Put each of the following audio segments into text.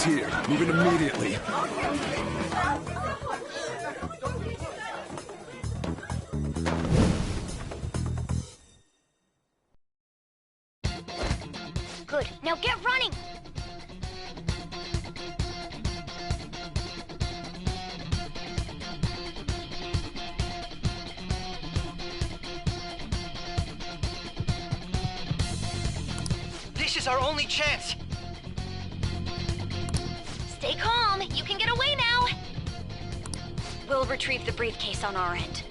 here. Move it immediately. Good. Now get running! This is our only chance! Stay calm. You can get away now. We'll retrieve the briefcase on our end.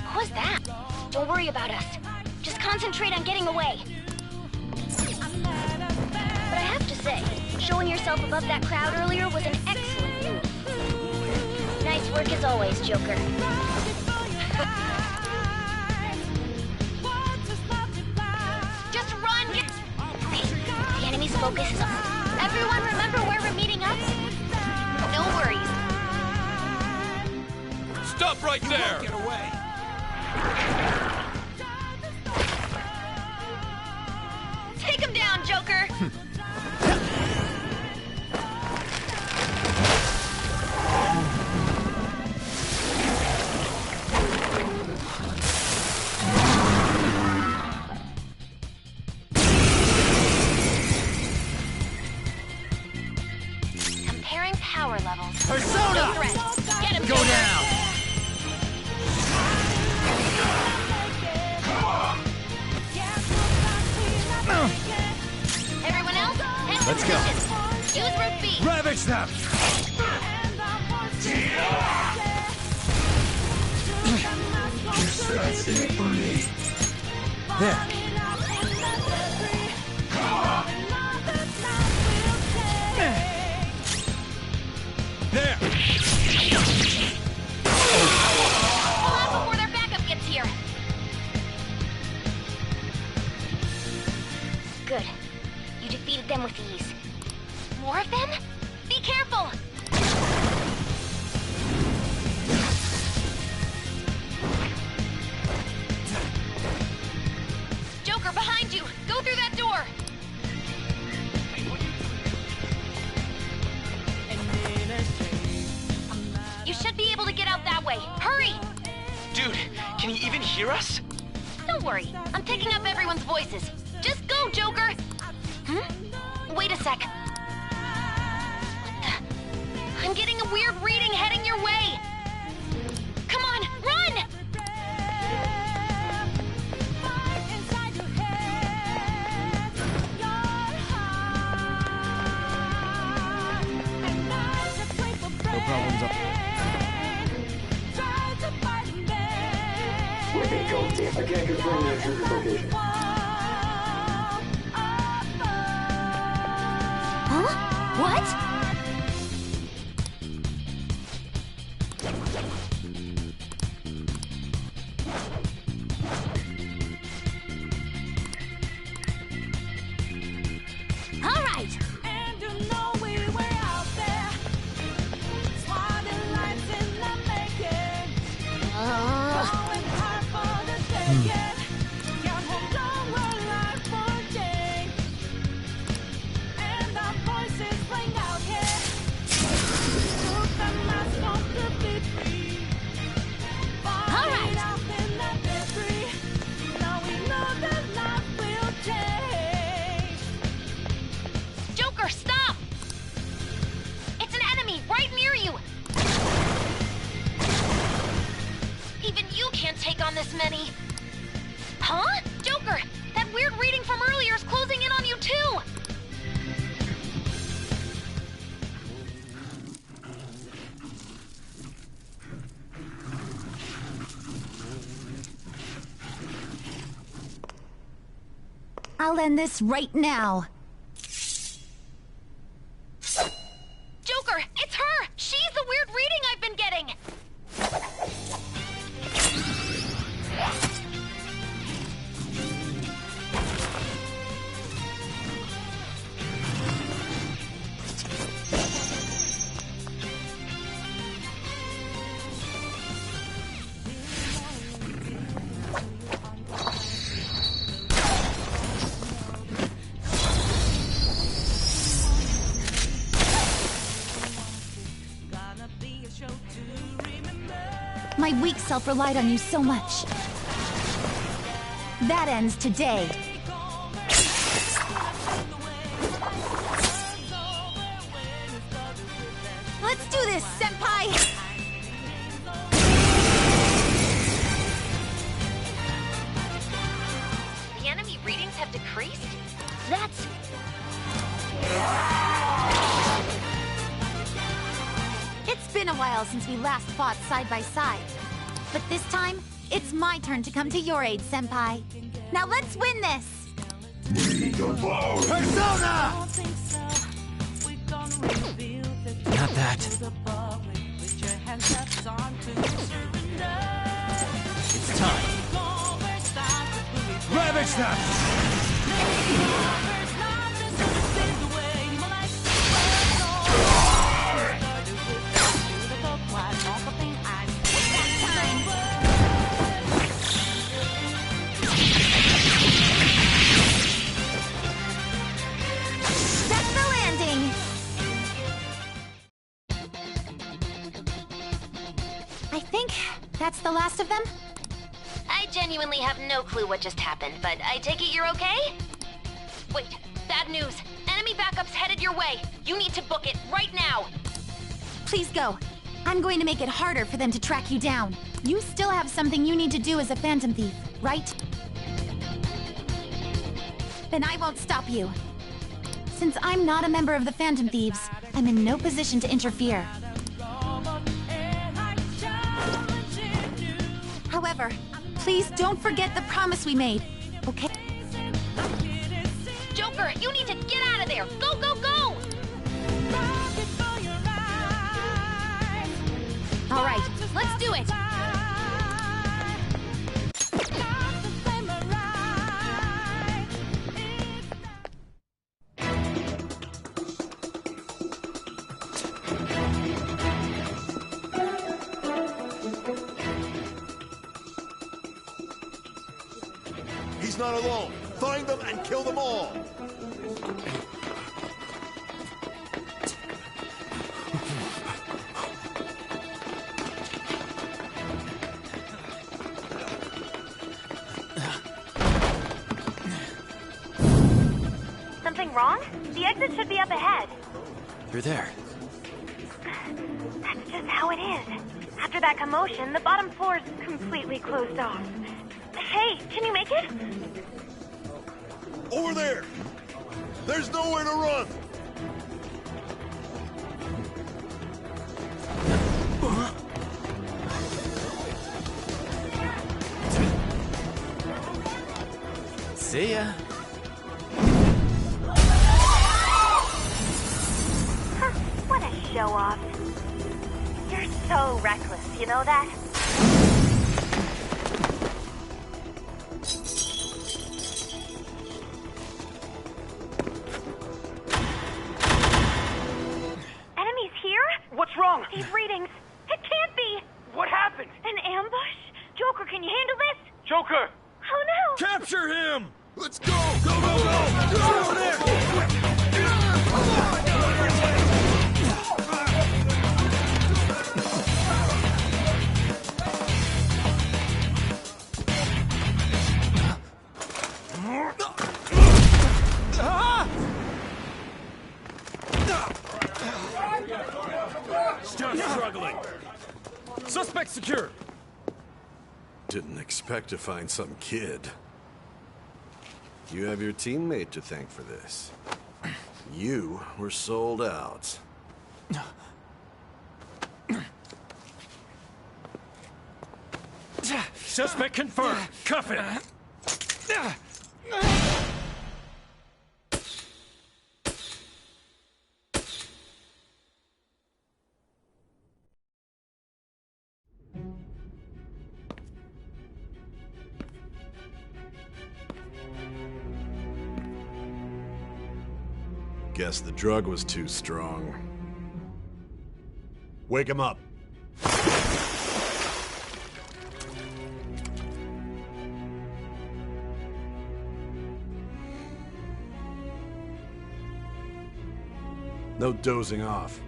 What was that? Don't worry about us. Just concentrate on getting away. But I have to say, showing yourself above that crowd earlier was an excellent move. Nice work as always, Joker. Just run! The enemy's focus is on... Everyone remember where we're meeting up? No worries. Stop right there! Get away! Take him down, Joker! Comparing power levels. Persona! No threat. Get him, Go Joker. down! Everyone else, head to Let's go. position. Use root B. Ravage them! That's it for me. There. There! Pull out before their backup gets here. Good. You defeated them with ease. More of them? Be careful! Joker, behind you! Go through that door! You should be able to get out that way. Hurry! Dude, can he even hear us? Don't worry. I'm picking up everyone's voices. Just go, Joker! Wait a sec. What the? I'm getting a weird reading heading your way! Come on, run! No problems up. Working Code Team. I can't confirm the intruder's location. Huh? What? All right. And you know we were out there, swatting lights in the making, going hard for the taking. Young home done were life for change, and our voices ring out here. Took the mask off to be free. All right. Out in the debris. Now we know that life will change. Joker, stop! It's an enemy right near you! Even you can't take on this many. Huh? Joker, that weird reading from earlier is closing in on you too! I'll end this right now. Joker, it's her! She's the weird reading I've been getting! My weak self relied on you so much. That ends today. Let's do this, Senpai! The enemy readings have decreased? That's... It's been a while since we last fought side by side. But this time, it's my turn to come to your aid, Senpai. Now let's win this! Persona! Not that. It's time. Ravage them! That's the landing! I think that's the last of them. I genuinely have no clue what just happened, but I take it you're okay? Wait, bad news. Enemy backup's headed your way. You need to book it right now. Please go. I'm going to make it harder for them to track you down. You still have something you need to do as a Phantom Thief, right? Then I won't stop you. Since I'm not a member of the Phantom Thieves, I'm in no position to interfere. However, please don't forget the promise we made, okay? Joker, you need to get out of there. Go, go, go! All right, let's do it! He's not alone. Find them and kill them all. Something wrong? The exit should be up ahead. You're there. That's just how it is. After that commotion, the bottom floor's completely closed off. Hey, can you make it? Over there. There's nowhere to run. See ya. What a show-off. You're so reckless, you know that? Enemies here? What's wrong? These readings. It can't be! What happened? An ambush? Joker, can you handle this? Joker! Oh no! Capture him! Let's go! Go, go, go! Go over there! Stop struggling! Suspect secure! Didn't expect to find some kid. You have your teammate to thank for this. You were sold out. Suspect confirmed. Cuff it. Guess the drug was too strong. Wake him up. No dozing off.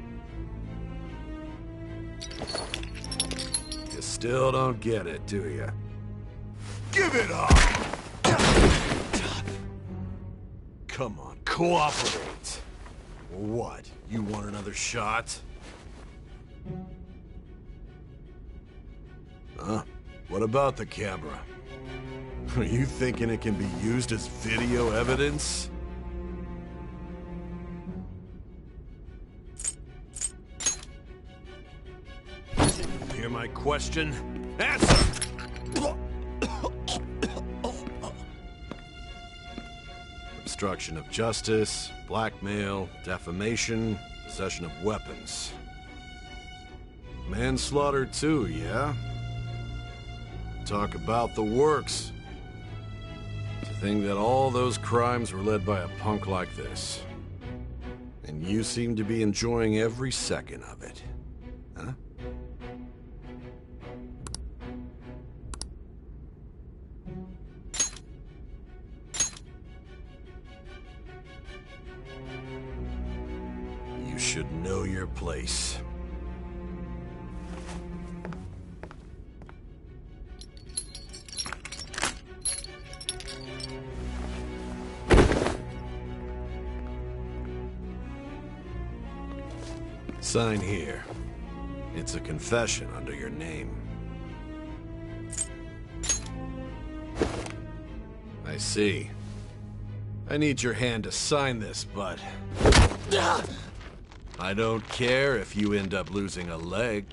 Guess Still don't get it, do you? Give it up! Come on, cooperate. What? You want another shot? Huh? What about the camera? Are you thinking it can be used as video evidence? Hear my question? Answer! Obstruction of justice, blackmail, defamation, possession of weapons. Manslaughter too, yeah? Talk about the works. To think that all those crimes were led by a punk like this. And you seem to be enjoying every second of it. Huh? You should know your place. Sign here. It's a confession under your name. I see. I need your hand to sign this, but... I don't care if you end up losing a leg.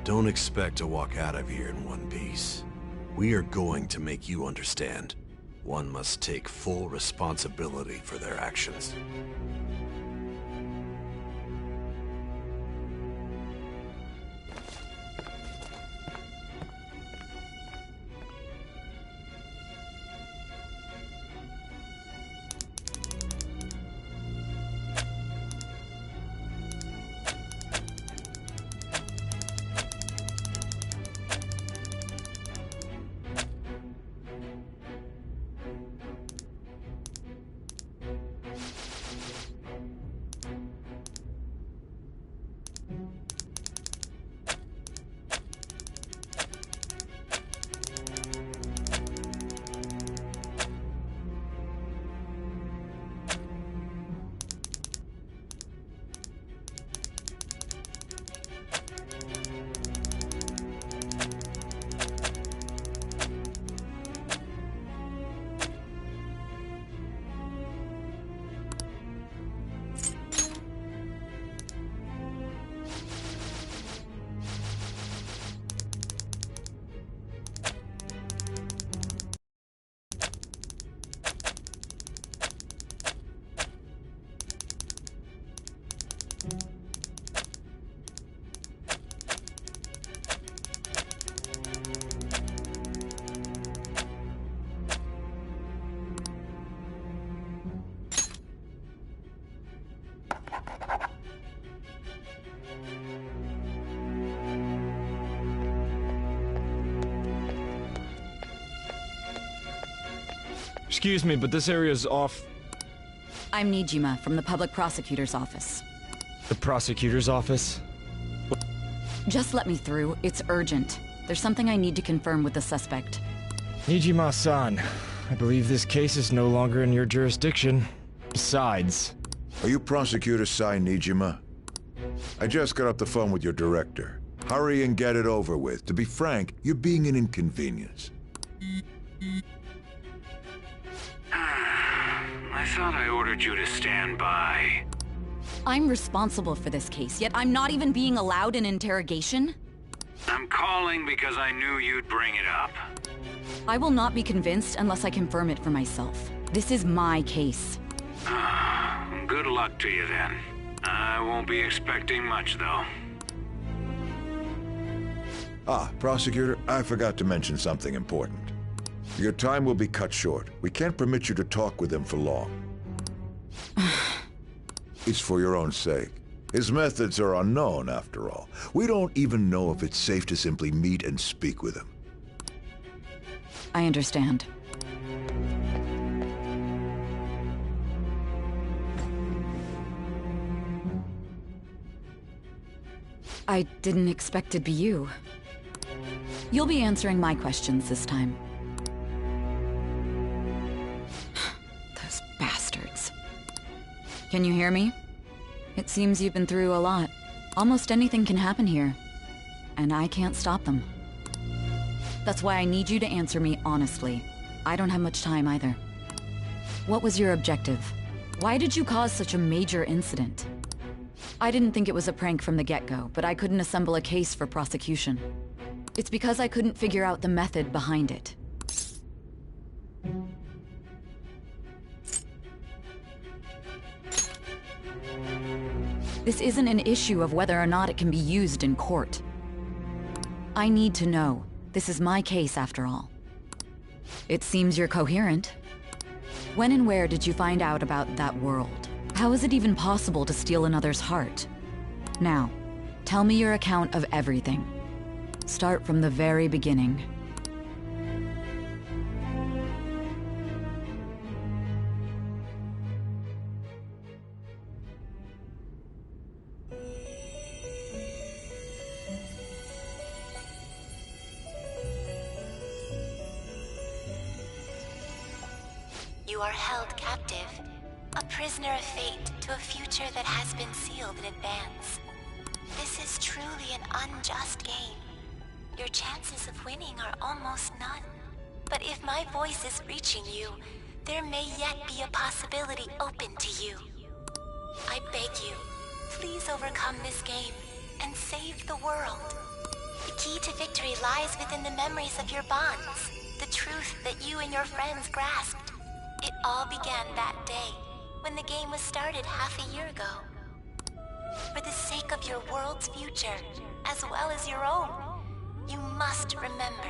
Don't expect to walk out of here in one piece. We are going to make you understand. One must take full responsibility for their actions. Excuse me, but this area's off... I'm Nijima from the Public Prosecutor's Office. The Prosecutor's Office? Just let me through. It's urgent. There's something I need to confirm with the suspect. Nijima-san, I believe this case is no longer in your jurisdiction. Besides... Are you Prosecutor Sai Nijima? I just got off the phone with your director. Hurry and get it over with. To be frank, you're being an inconvenience. I thought I ordered you to stand by. I'm responsible for this case, yet I'm not even being allowed an interrogation? I'm calling because I knew you'd bring it up. I will not be convinced unless I confirm it for myself. This is my case. Good luck to you then. I won't be expecting much, though. Prosecutor, I forgot to mention something important. Your time will be cut short. We can't permit you to talk with him for long. It's for your own sake. His methods are unknown, after all. We don't even know if it's safe to simply meet and speak with him. I understand. I didn't expect it'd be you. You'll be answering my questions this time. Those bastards. Can you hear me? It seems you've been through a lot. Almost anything can happen here. And I can't stop them. That's why I need you to answer me honestly. I don't have much time either. What was your objective? Why did you cause such a major incident? I didn't think it was a prank from the get-go, but I couldn't assemble a case for prosecution. It's because I couldn't figure out the method behind it. This isn't an issue of whether or not it can be used in court. I need to know. This is my case, after all. It seems you're coherent. When and where did you find out about that world? How is it even possible to steal another's heart? Now, tell me your account of everything. Start from the very beginning. You are held captive, a prisoner of fate to a future that has been sealed in advance. This is truly an unjust game. Your chances of winning are almost none. But if my voice is reaching you, there may yet be a possibility open to you. I beg you, please overcome this game and save the world. The key to victory lies within the memories of your bonds, the truth that you and your friends grasped. It all began that day, when the game was started half a year ago. For the sake of your world's future, as well as your own, you must remember.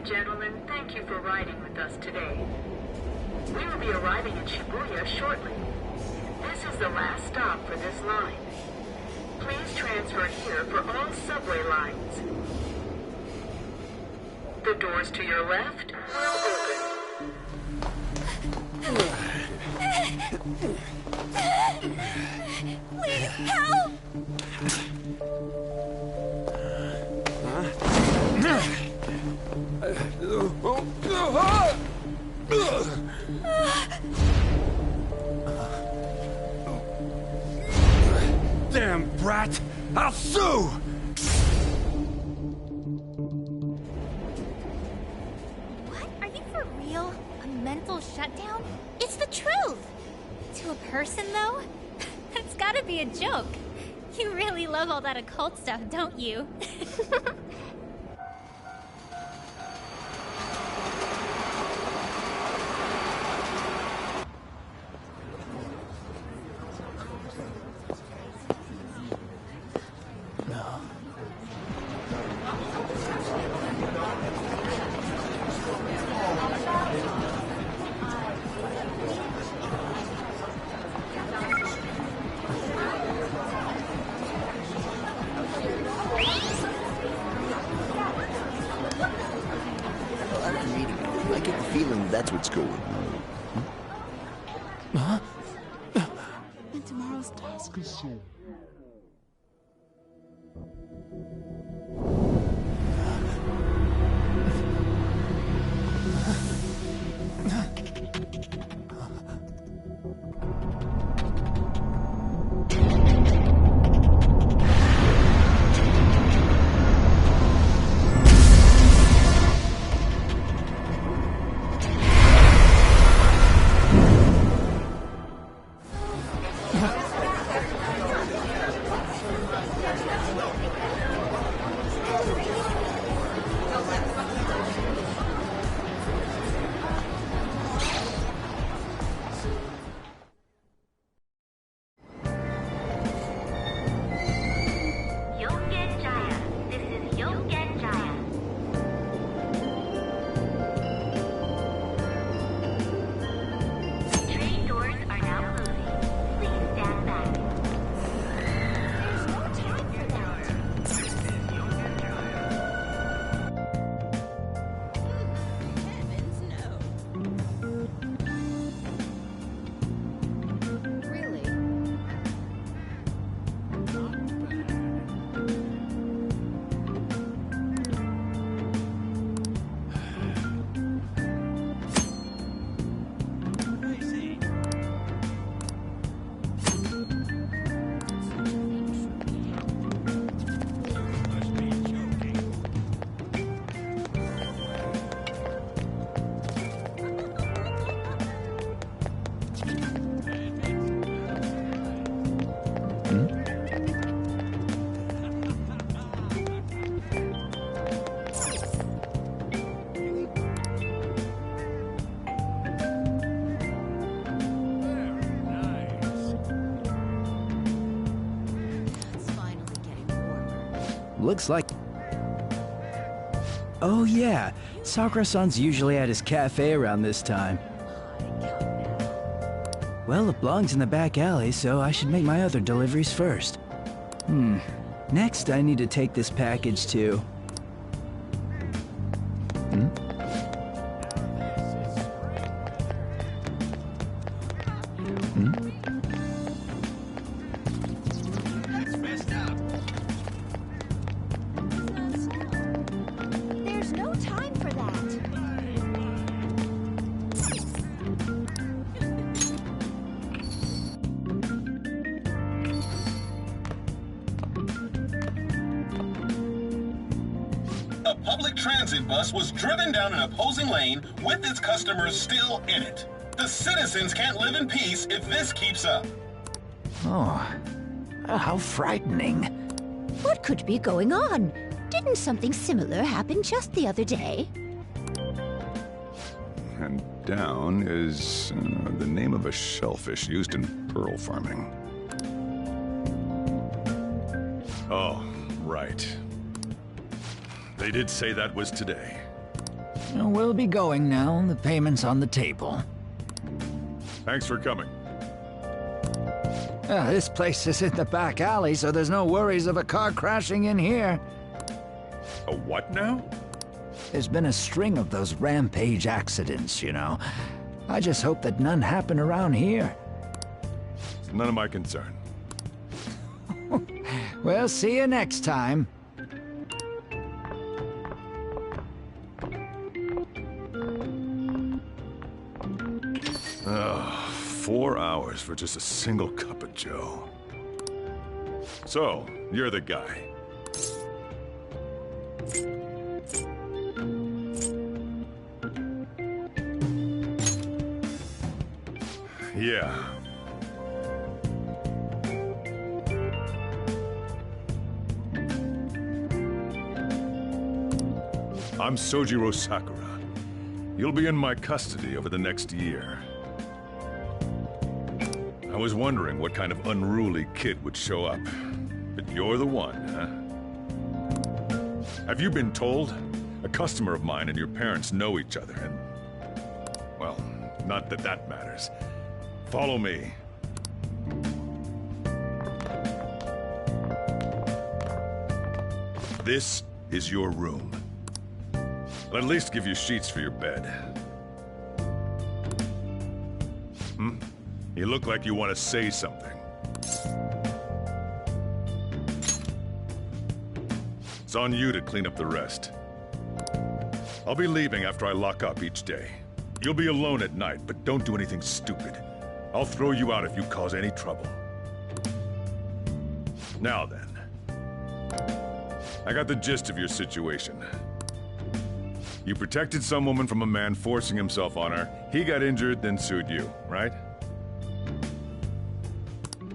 Gentlemen, thank you for riding with us today. We will be arriving in Shibuya shortly. This is the last stop for this line. Please transfer here for all subway lines. The doors to your left will open. Please help! Damn brat! I'll sue! What? Are you for real? A mental shutdown? It's the truth! To a person, though? That's gotta be a joke. You really love all that occult stuff, don't you? I get the feeling that's what's going on. Huh? And tomorrow's task is so... looks like... Oh yeah, Sakura-san's usually at his cafe around this time. Well, it belongs in the back alley, so I should make my other deliveries first. Next, I need to take this package to... There's no time for that. A public transit bus was driven down an opposing lane with its customers still in it. The citizens can't live in peace if this keeps up. Oh, how frightening. What could be going on? Didn't something similar happen just the other day? And down is the name of a shellfish used in pearl farming. Oh, right. They did say that was today. We'll be going now. The payment's on the table. Thanks for coming. This place is in the back alley, so there's no worries of a car crashing in here. A what now? There's been a string of those rampage accidents, you know. I just hope that none happen around here. It's none of my concern. We'll see you next time. Ugh, 4 hours for just a single cup of joe. So, you're the guy. Yeah. I'm Sojiro Sakura. You'll be in my custody over the next year. I was wondering what kind of unruly kid would show up. But you're the one, huh? Have you been told? A customer of mine and your parents know each other, and... well, not that that matters. Follow me. This is your room. I'll at least give you sheets for your bed. You look like you want to say something. It's on you to clean up the rest. I'll be leaving after I lock up each day. You'll be alone at night, but don't do anything stupid. I'll throw you out if you cause any trouble. Now then. I got the gist of your situation. You protected some woman from a man forcing himself on her. He got injured, then sued you, right?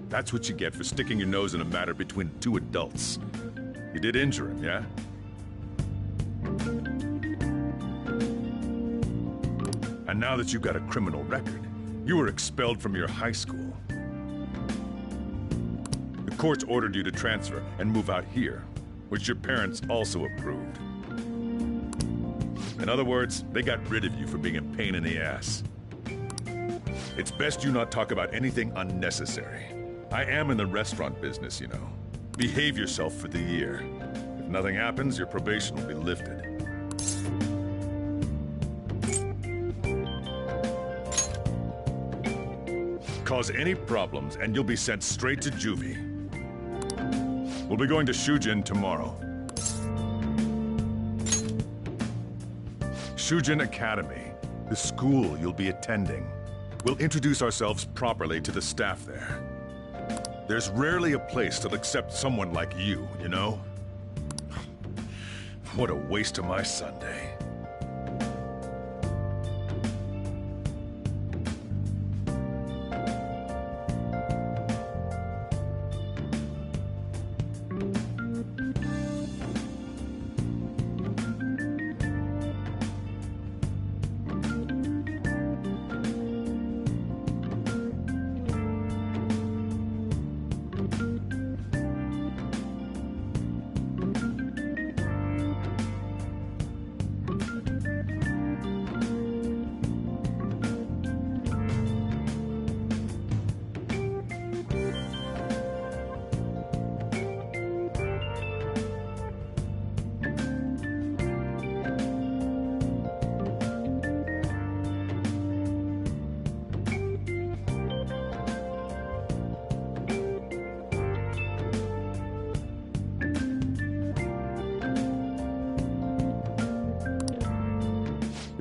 That's what you get for sticking your nose in a matter between two adults. You did injure him, yeah? And now that you've got a criminal record, you were expelled from your high school. The courts ordered you to transfer and move out here, which your parents also approved. In other words, they got rid of you for being a pain in the ass. It's best you not talk about anything unnecessary. I am in the restaurant business, you know. Behave yourself for the year. If nothing happens, your probation will be lifted. Cause any problems, and you'll be sent straight to juvie. We'll be going to Shujin tomorrow. Shujin Academy, the school you'll be attending. We'll introduce ourselves properly to the staff there. There's rarely a place that'll accept someone like you, you know? What a waste of my Sunday.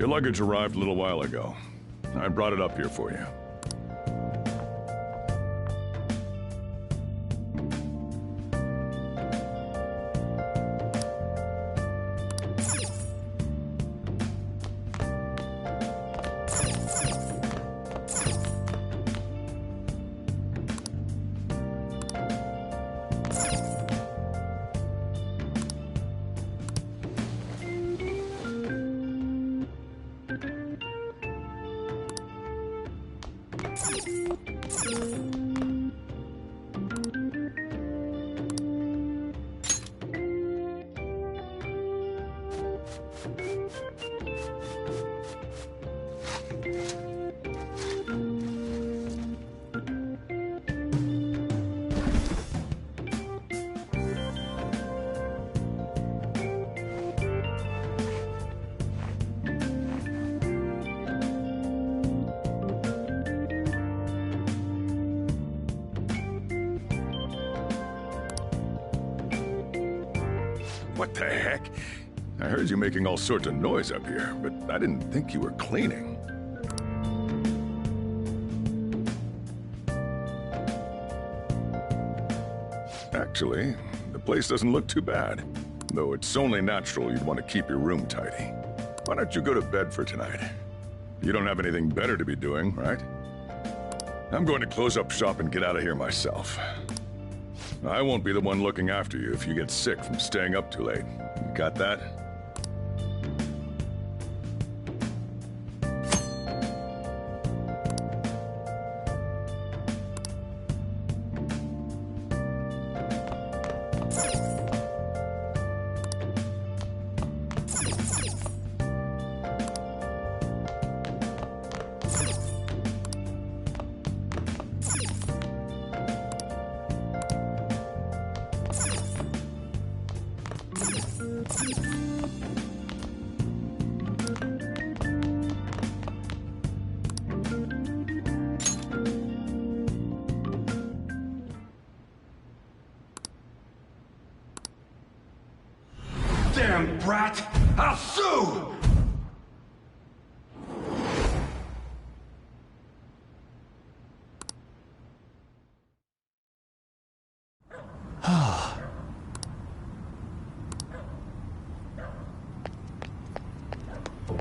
Your luggage arrived a little while ago. I brought it up here for you. What the heck? I heard you making all sorts of noise up here, but I didn't think you were cleaning. Actually, the place doesn't look too bad. Though it's only natural you'd want to keep your room tidy. Why don't you go to bed for tonight? You don't have anything better to be doing, right? I'm going to close up shop and get out of here myself. I won't be the one looking after you if you get sick from staying up too late. You got that? Damn brat! I'll sue!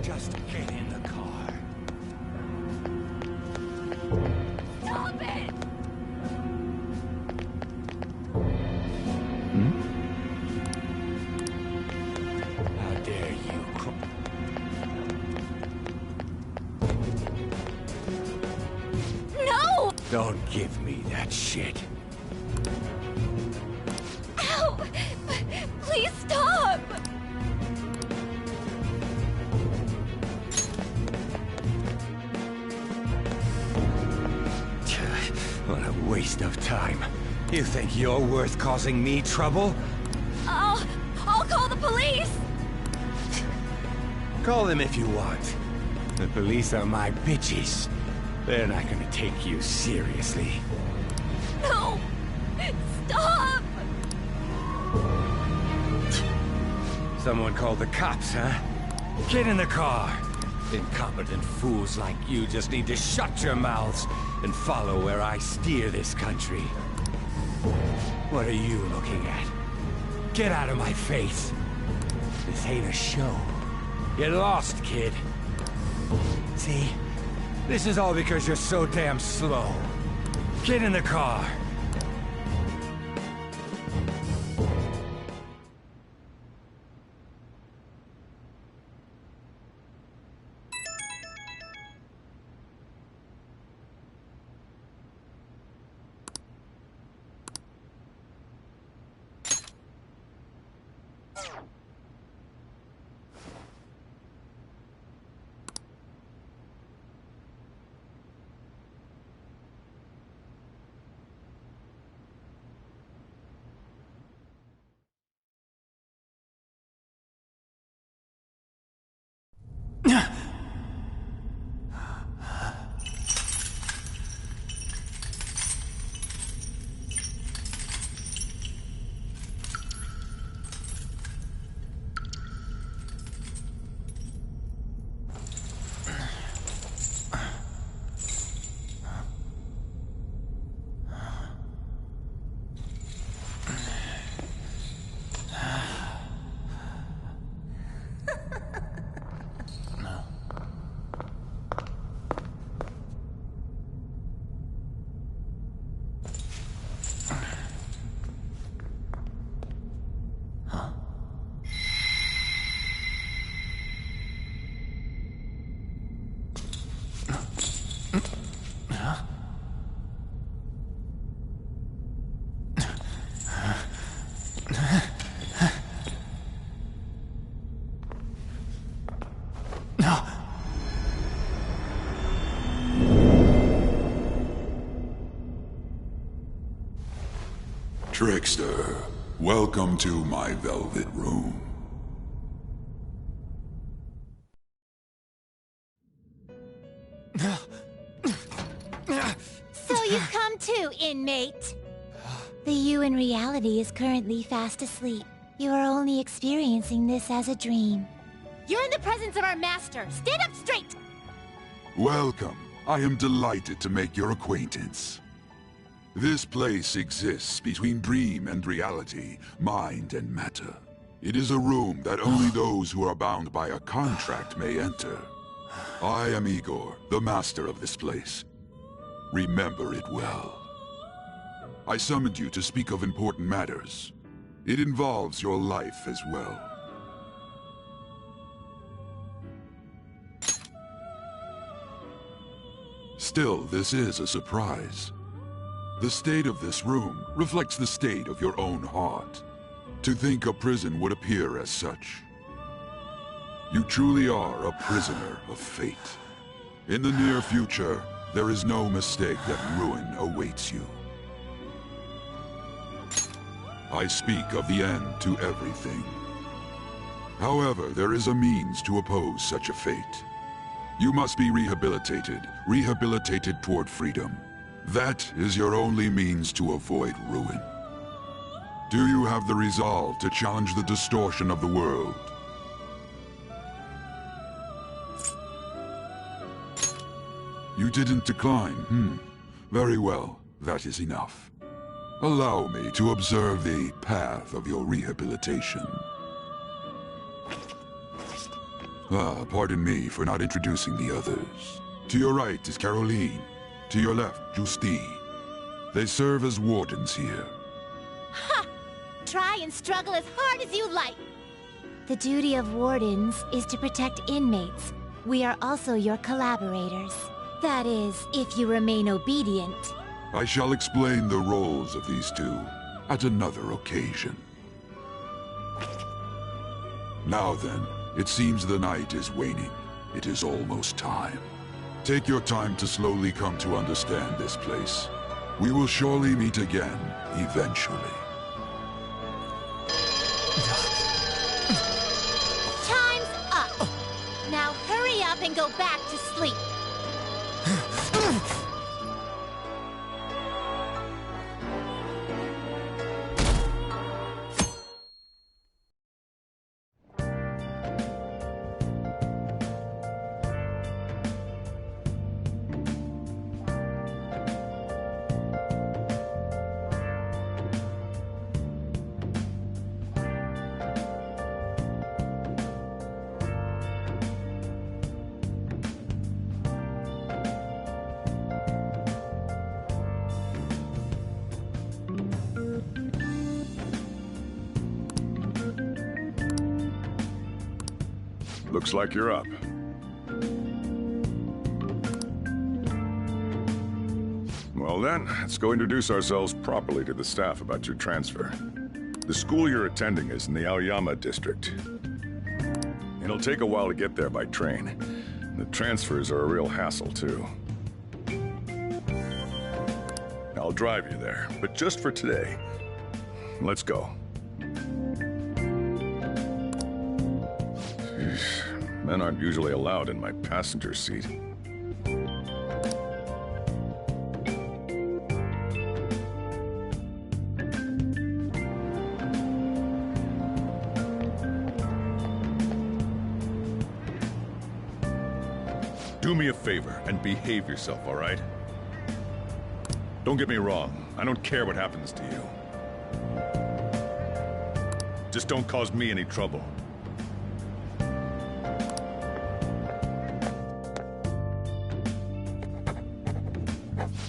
Just get in the car. Stop it! How dare you No! Don't give me that shit. Ow! Please stop! What a waste of time. You think you're worth causing me trouble? I'll call the police! Call them if you want. The police are my bitches. They're not gonna take you seriously. No! Stop! Someone called the cops, huh? Get in the car. Incompetent fools like you just need to shut your mouths and follow where I steer this country. What are you looking at? Get out of my face. This ain't a show. Get lost, kid. See? This is all because you're so damn slow. Get in the car. Trickster, welcome to my velvet room. So you've come too, inmate. The you in reality is currently fast asleep. You are only experiencing this as a dream. You're in the presence of our master. Stand up straight! Welcome. I am delighted to make your acquaintance. This place exists between dream and reality, mind and matter. It is a room that only those who are bound by a contract may enter. I am Igor, the master of this place. Remember it well. I summoned you to speak of important matters. It involves your life as well. Still, this is a surprise. The state of this room reflects the state of your own heart. To think a prison would appear as such. You truly are a prisoner of fate. In the near future, there is no mistake that ruin awaits you. I speak of the end to everything. However, there is a means to oppose such a fate. You must be rehabilitated toward freedom. That is your only means to avoid ruin. Do you have the resolve to challenge the distortion of the world? You didn't decline, Very well, that is enough. Allow me to observe the path of your rehabilitation. Pardon me for not introducing the others. To your right is Caroline. To your left, Justine. They serve as wardens here. Ha! Try and struggle as hard as you like. The duty of wardens is to protect inmates. We are also your collaborators. That is, if you remain obedient. I shall explain the roles of these two at another occasion. Now then, it seems the night is waning. It is almost time. Take your time to slowly come to understand this place. We will surely meet again, eventually. Time's up! Now hurry up and go back to sleep. Looks like you're up. Well then, let's go introduce ourselves properly to the staff about your transfer. The school you're attending is in the Aoyama district. It'll take a while to get there by train. The transfers are a real hassle, too. I'll drive you there, but just for today. Let's go. Men aren't usually allowed in my passenger seat. Do me a favor and behave yourself, all right? Don't get me wrong, I don't care what happens to you. Just don't cause me any trouble.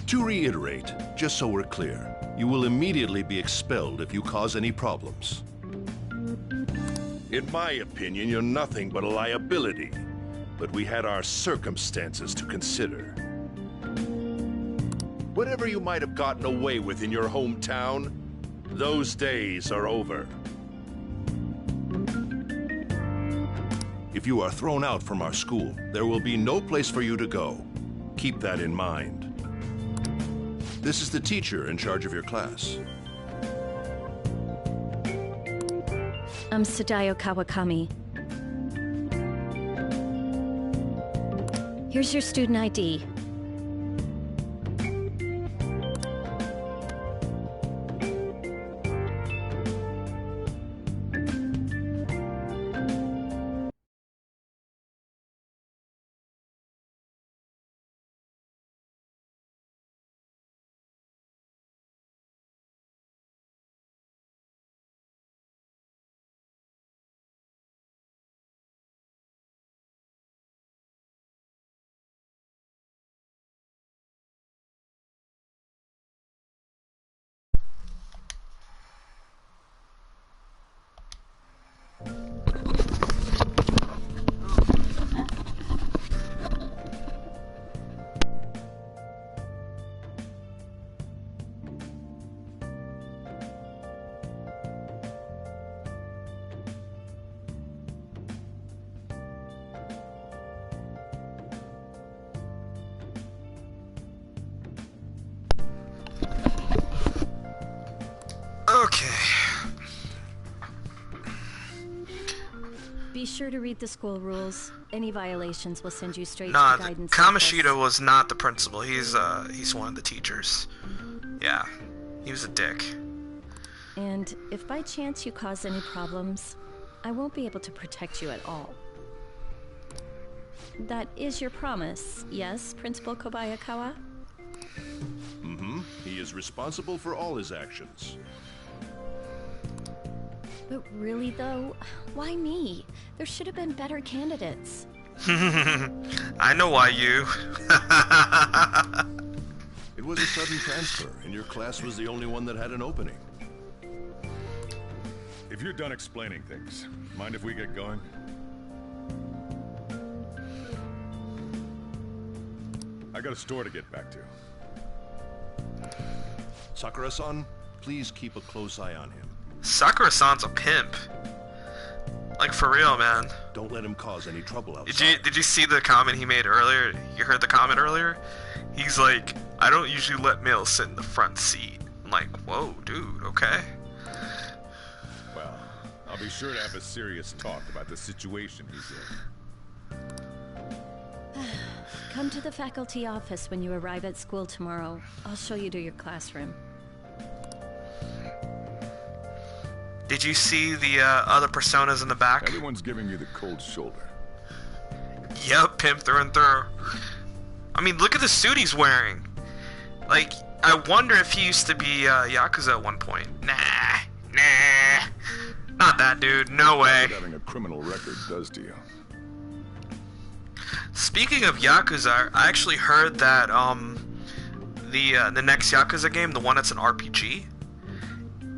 To reiterate, just so we're clear, you will immediately be expelled if you cause any problems. In my opinion, you're nothing but a liability. But we had our circumstances to consider. Whatever you might have gotten away with in your hometown, those days are over. If you are thrown out from our school, there will be no place for you to go. Keep that in mind. This is the teacher in charge of your class. I'm Sadayo Kawakami. Here's your student ID. Be sure to read the school rules. Any violations will send you straight to the guidance Kamoshida was not the principal. He's one of the teachers. Yeah, he was a dick. And if by chance you cause any problems, I won't be able to protect you at all. That is your promise, yes, Principal Kobayakawa? Mm-hmm. He is responsible for all his actions. But really, though, why me? There should have been better candidates. I know why you. It was a sudden transfer, and your class was the only one that had an opening. If you're done explaining things, mind if we get going? I got a store to get back to. Sakura-san, please keep a close eye on him. Sakura-san's a pimp. Like, for real, man. Don't let him cause any trouble outside. Did you see the comment he made earlier? You heard the comment earlier? He's like, I don't usually let males sit in the front seat. I'm like, whoa, dude, okay. Well, I'll be sure to have a serious talk about the situation he's in. Come to the faculty office when you arrive at school tomorrow. I'll show you to your classroom. Did you see the other personas in the back? Everyone's giving you the cold shoulder. Yep, pimp through and through. I mean, look at the suit he's wearing. Like, I wonder if he used to be Yakuza at one point. Nah. Not that dude, no way. That's what having a criminal record does to you. Speaking of Yakuza, I actually heard that the next Yakuza game, the one that's an RPG,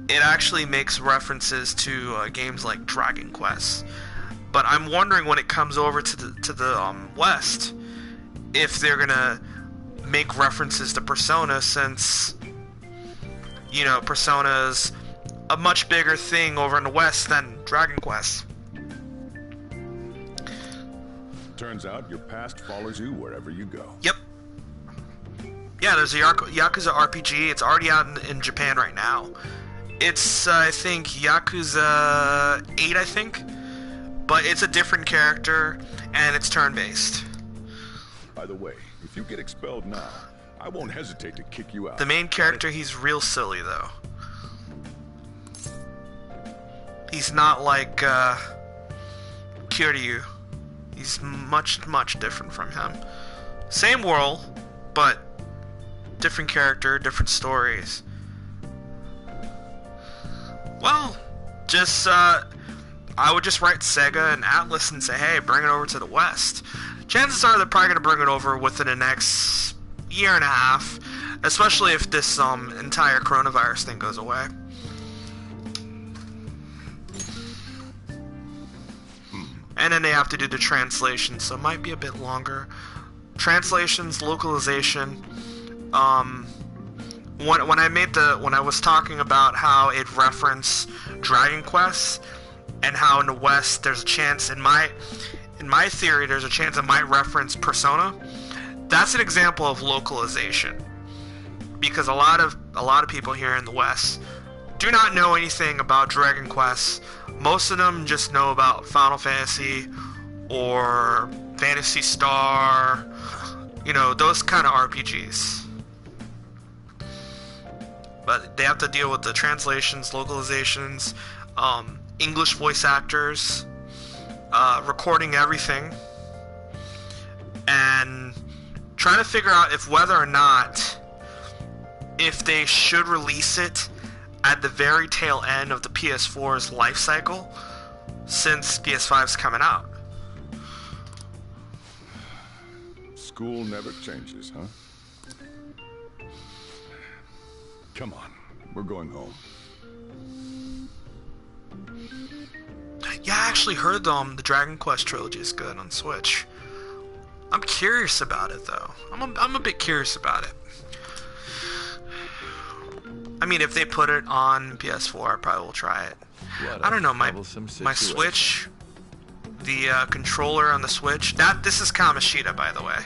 it actually makes references to games like Dragon Quest. But I'm wondering when it comes over to the West, if they're gonna make references to Persona, since, you know, Persona's a much bigger thing over in the West than Dragon Quest. Turns out your past follows you wherever you go. Yep. Yeah, there's a Yakuza RPG. It's already out in Japan right now. It's, I think, Yakuza 8, I think. But it's a different character, and it's turn-based. By the way, if you get expelled now, I won't hesitate to kick you out. The main character, he's real silly, though. He's not like, Kiryu. He's much, much different from him. Same world, but different character, different stories. Well, just, I would just write Sega and Atlas and say, hey, bring it over to the West. Chances are they're probably going to bring it over within the next year and a half, especially if this entire coronavirus thing goes away. and then they have to do the translation, so it might be a bit longer. Translations, localization. When I was talking about how it referenced Dragon Quest, and how in the West there's a chance, in my theory, there's a chance it might reference Persona. That's an example of localization, because a lot of people here in the West do not know anything about Dragon Quest. Most of them just know about Final Fantasy or Phantasy Star, those kind of RPGs. But they have to deal with the translations, localizations, English voice actors, recording everything, and trying to figure out whether or not if they should release it at the very tail end of the PS4's life cycle, since PS5's coming out. School never changes, huh? Come on, we're going home. Yeah, I actually heard the Dragon Quest trilogy is good on Switch. I'm curious about it though. I'm a bit curious about it. I mean, if they put it on PS4, I probably will try it. I don't know, my Switch, the controller on the Switch. This is Kamoshida, by the way.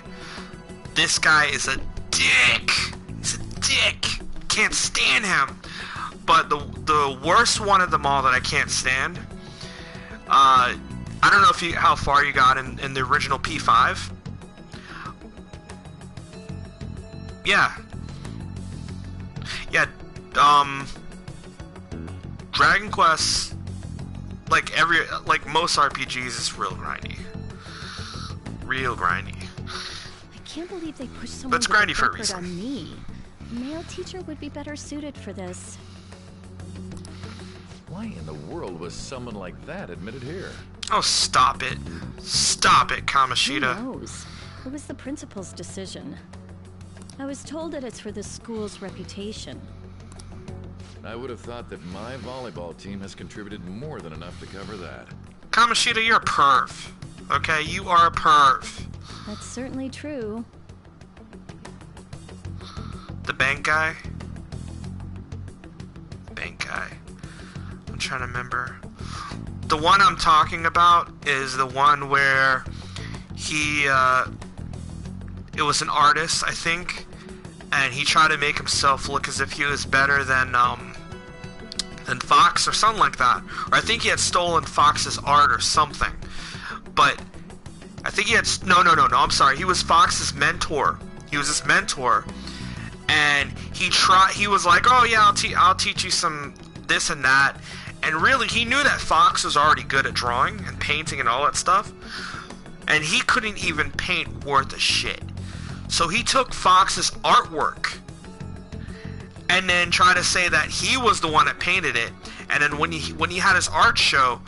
This guy is a dick. He's a dick. Can't stand him. But the worst one of them all that I can't stand. I don't know how far you got in the original P5. Yeah. Dragon Quest, like most RPGs, is real grindy. Real grindy. I can't believe they pushed someone But it's grindy for a record reason. on me. A male teacher would be better suited for this. Why in the world was someone like that admitted here? Oh, stop it. Stop it, Kamoshida. Who knows? It was the principal's decision. I was told that it's for the school's reputation. I would have thought that my volleyball team has contributed more than enough to cover that. Kamoshida, you're a perv. Okay, you are a perv. That's certainly true. The bank guy? Bank guy. I'm trying to remember. The one I'm talking about is the one where he, it was an artist, I think, and he tried to make himself look as if he was better than Fox or something like that. Or I think he had stolen Fox's art or something. But I think he had, no, I'm sorry. He was Fox's mentor. He was his mentor. And he was like, oh yeah, I'll teach you some this and that. And really, he knew that Fox was already good at drawing and painting and all that stuff. And he couldn't even paint worth a shit. So he took Fox's artwork and then tried to say that he was the one that painted it. And then when he had his art show,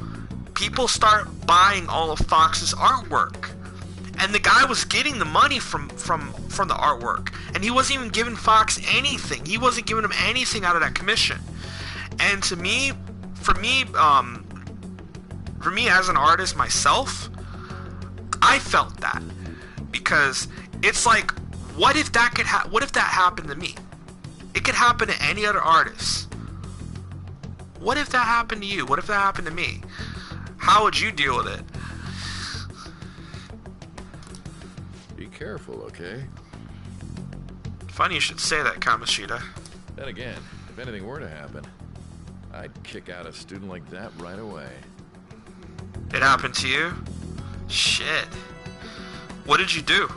people start buying all of Fox's artwork. And the guy was getting the money from the artwork. And he wasn't even giving Fox anything. He wasn't giving him anything out of that commission. And for me as an artist myself, I felt that. Because it's like, what if that happened to me? It could happen to any other artist. What if that happened to you? What if that happened to me? How would you deal with it? Be careful, okay? Funny you should say that, Kamoshida. Then again, if anything were to happen, I'd kick out a student like that right away. It happened to you? Shit. What did you do?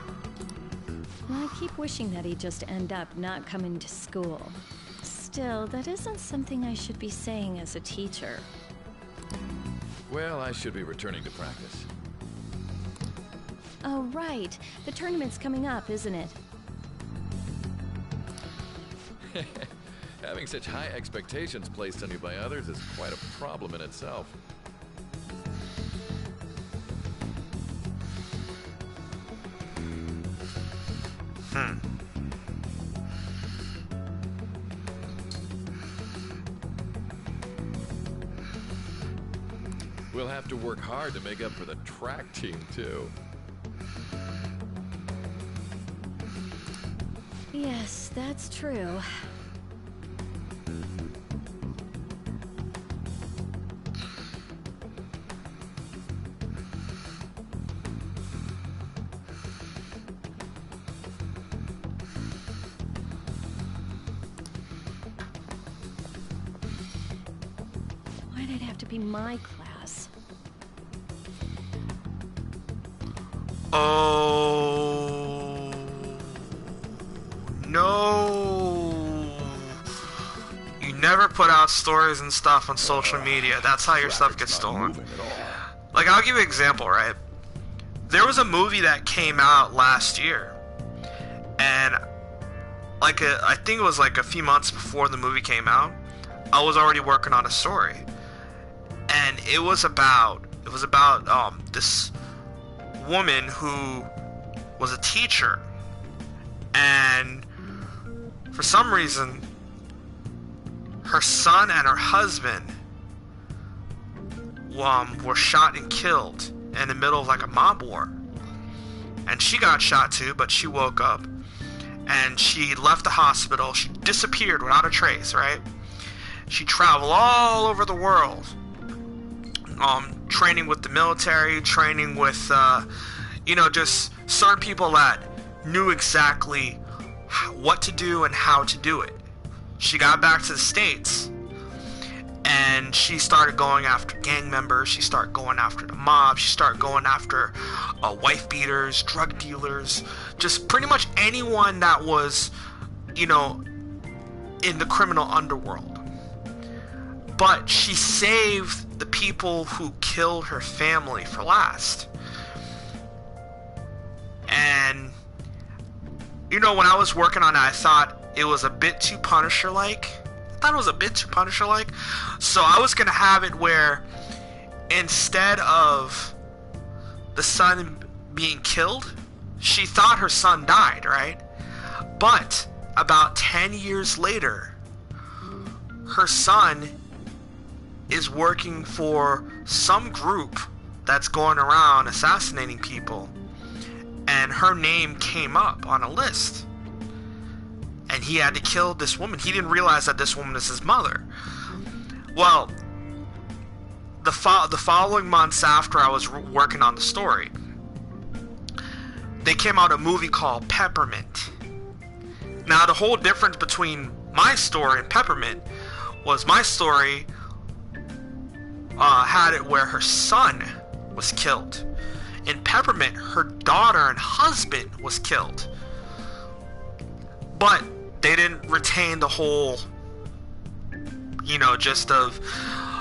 Well, I keep wishing that he'd just end up not coming to school. Still, that isn't something I should be saying as a teacher. Well, I should be returning to practice. Oh, right. The tournament's coming up, isn't it? Having such high expectations placed on you by others is quite a problem in itself. We'll have to work hard to make up for the track team, too. Yes, that's true. Why'd it have to be my class? Oh no! You never put out stories and stuff on social media. That's how your stuff gets stolen. Like, I'll give you an example, right? There was a movie that came out last year, and I think it was like a few months before the movie came out, I was already working on a story, and it was about this woman who was a teacher, and for some reason her son and her husband were shot and killed in the middle of like a mob war, and she got shot too, but she woke up and she left the hospital. She disappeared without a trace, right? She traveled all over the world, training with the military, training with, just certain people that knew exactly what to do and how to do it. She got back to the States, and she started going after gang members. She started going after the mob. She started going after wife beaters, drug dealers, just pretty much anyone that was, in the criminal underworld. But she saved the people who killed her family for last. And, when I was working on it, I thought it was a bit too Punisher-like. So I was going to have it where instead of the son being killed, she thought her son died, right? But about 10 years later, her son is working for some group that's going around assassinating people, and her name came up on a list, and he had to kill this woman. He didn't realize that this woman is his mother. Well, the following months after I was working on the story, they came out a movie called Peppermint. Now, the whole difference between my story and Peppermint was my story had it where her son was killed. In Peppermint, her daughter and husband was killed. But they didn't retain the whole, just of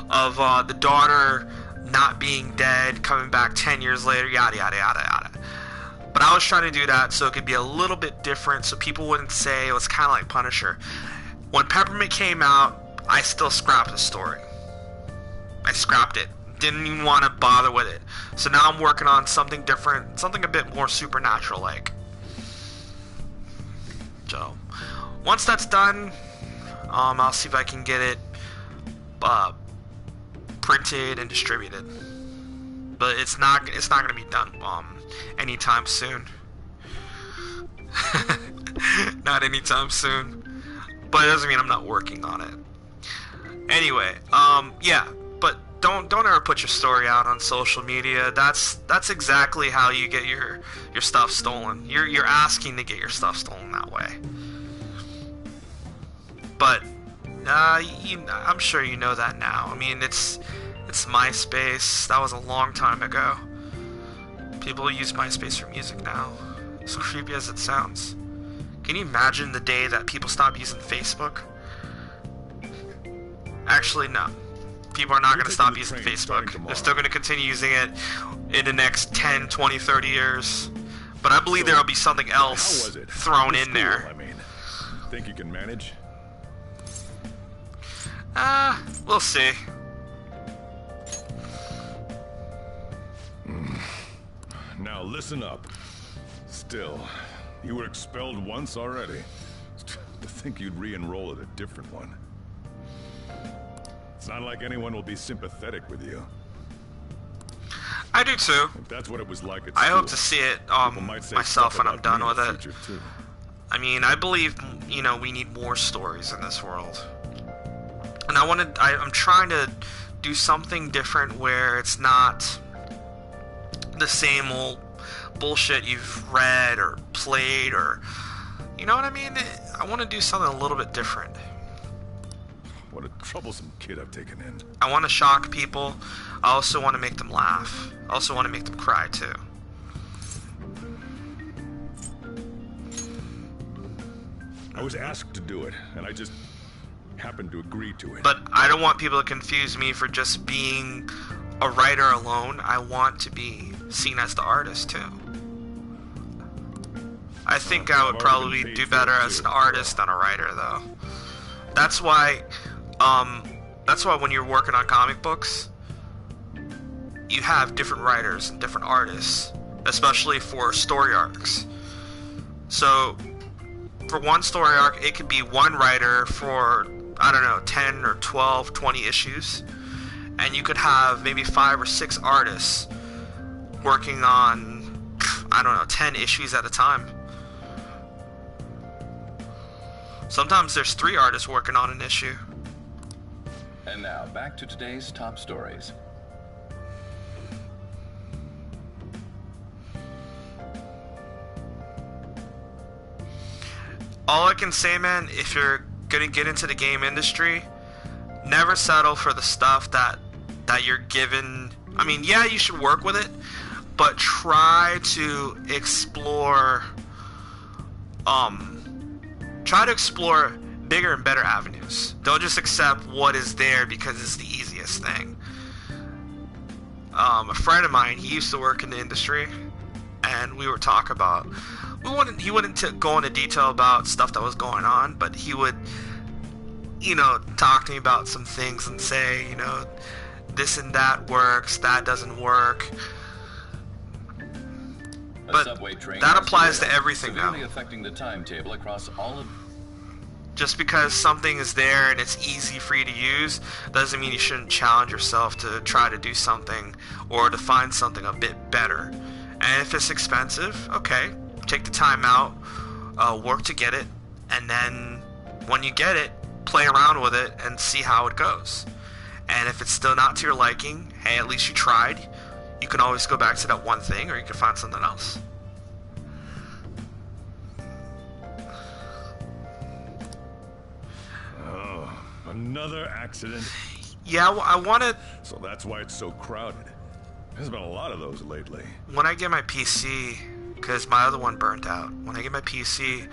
the daughter not being dead, coming back 10 years later, yada, yada, yada, yada. But I was trying to do that so it could be a little bit different, so people wouldn't say it was kind of like Punisher. When Peppermint came out, I still scrapped the story. I scrapped it. Didn't even want to bother with it. So now I'm working on something different, something a bit more supernatural-like. So, once that's done, I'll see if I can get it printed and distributed. But it's not going to be done anytime soon. Not anytime soon. But it doesn't mean I'm not working on it. Anyway, yeah, but don't ever put your story out on social media. That's exactly how you get your stuff stolen. You're asking to get your stuff stolen that way. But I'm sure you know that now. I mean, it's MySpace. That was a long time ago. People use MySpace for music now. As creepy as it sounds. Can you imagine the day that people stop using Facebook? Actually, no. People are not going to stop using Facebook. They're still going to continue using it in the next 10, 20, 30 years. But I believe there will be something else thrown in there. I mean, think you can manage? We'll see. Now listen up. Still, you were expelled once already. To think you'd re-enroll at a different one. It's not like anyone will be sympathetic with you. I do too. If that's what it was like at I school, hope to see it people might say myself stuff when I'm about done me in with the it. future, too. I mean, I believe, you know, we need more stories in this world. And I'm trying to do something different where it's not the same old bullshit you've read or played, or, you know what I mean? I want to do something a little bit different. What a troublesome kid I've taken in. I want to shock people. I also want to make them laugh. I also want to make them cry too. I was asked to do it, and I just happened to agree to it. But I don't want people to confuse me for just being a writer alone. I want to be seen as the artist too. I think I would probably do better as an artist than a writer, though. That's why when you're working on comic books, you have different writers and different artists, especially for story arcs. So, for one story arc, it could be one writer for, I don't know, 10 or 12, 20 issues. And you could have maybe 5 or 6 artists working on, I don't know, 10 issues at a time. Sometimes there's 3 artists working on an issue. And now, back to today's top stories. All I can say, man, if you're gonna get into the game industry, never settle for the stuff that you're given. I mean, yeah, you should work with it, but try to explore bigger and better avenues. Don't just accept what is there because it's the easiest thing. A friend of mine, he used to work in the industry, and we were talking about, he wouldn't go into detail about stuff that was going on, but he would, you know, talk to me about some things and say, you know, this and that works, that doesn't work. But that applies to everything now. Severely affecting the timetable across all of. Just because something is there and it's easy for you to use doesn't mean you shouldn't challenge yourself to try to do something or to find something a bit better. And if it's expensive, okay, take the time out, work to get it, and then when you get it, play around with it and see how it goes. And if it's still not to your liking, hey, at least you tried. You can always go back to that one thing, or you can find something else. Oh, another accident. Yeah, I want to. So that's why it's so crowded. There's been a lot of those lately. When I get my PC, because my other one burnt out, when I get my PC,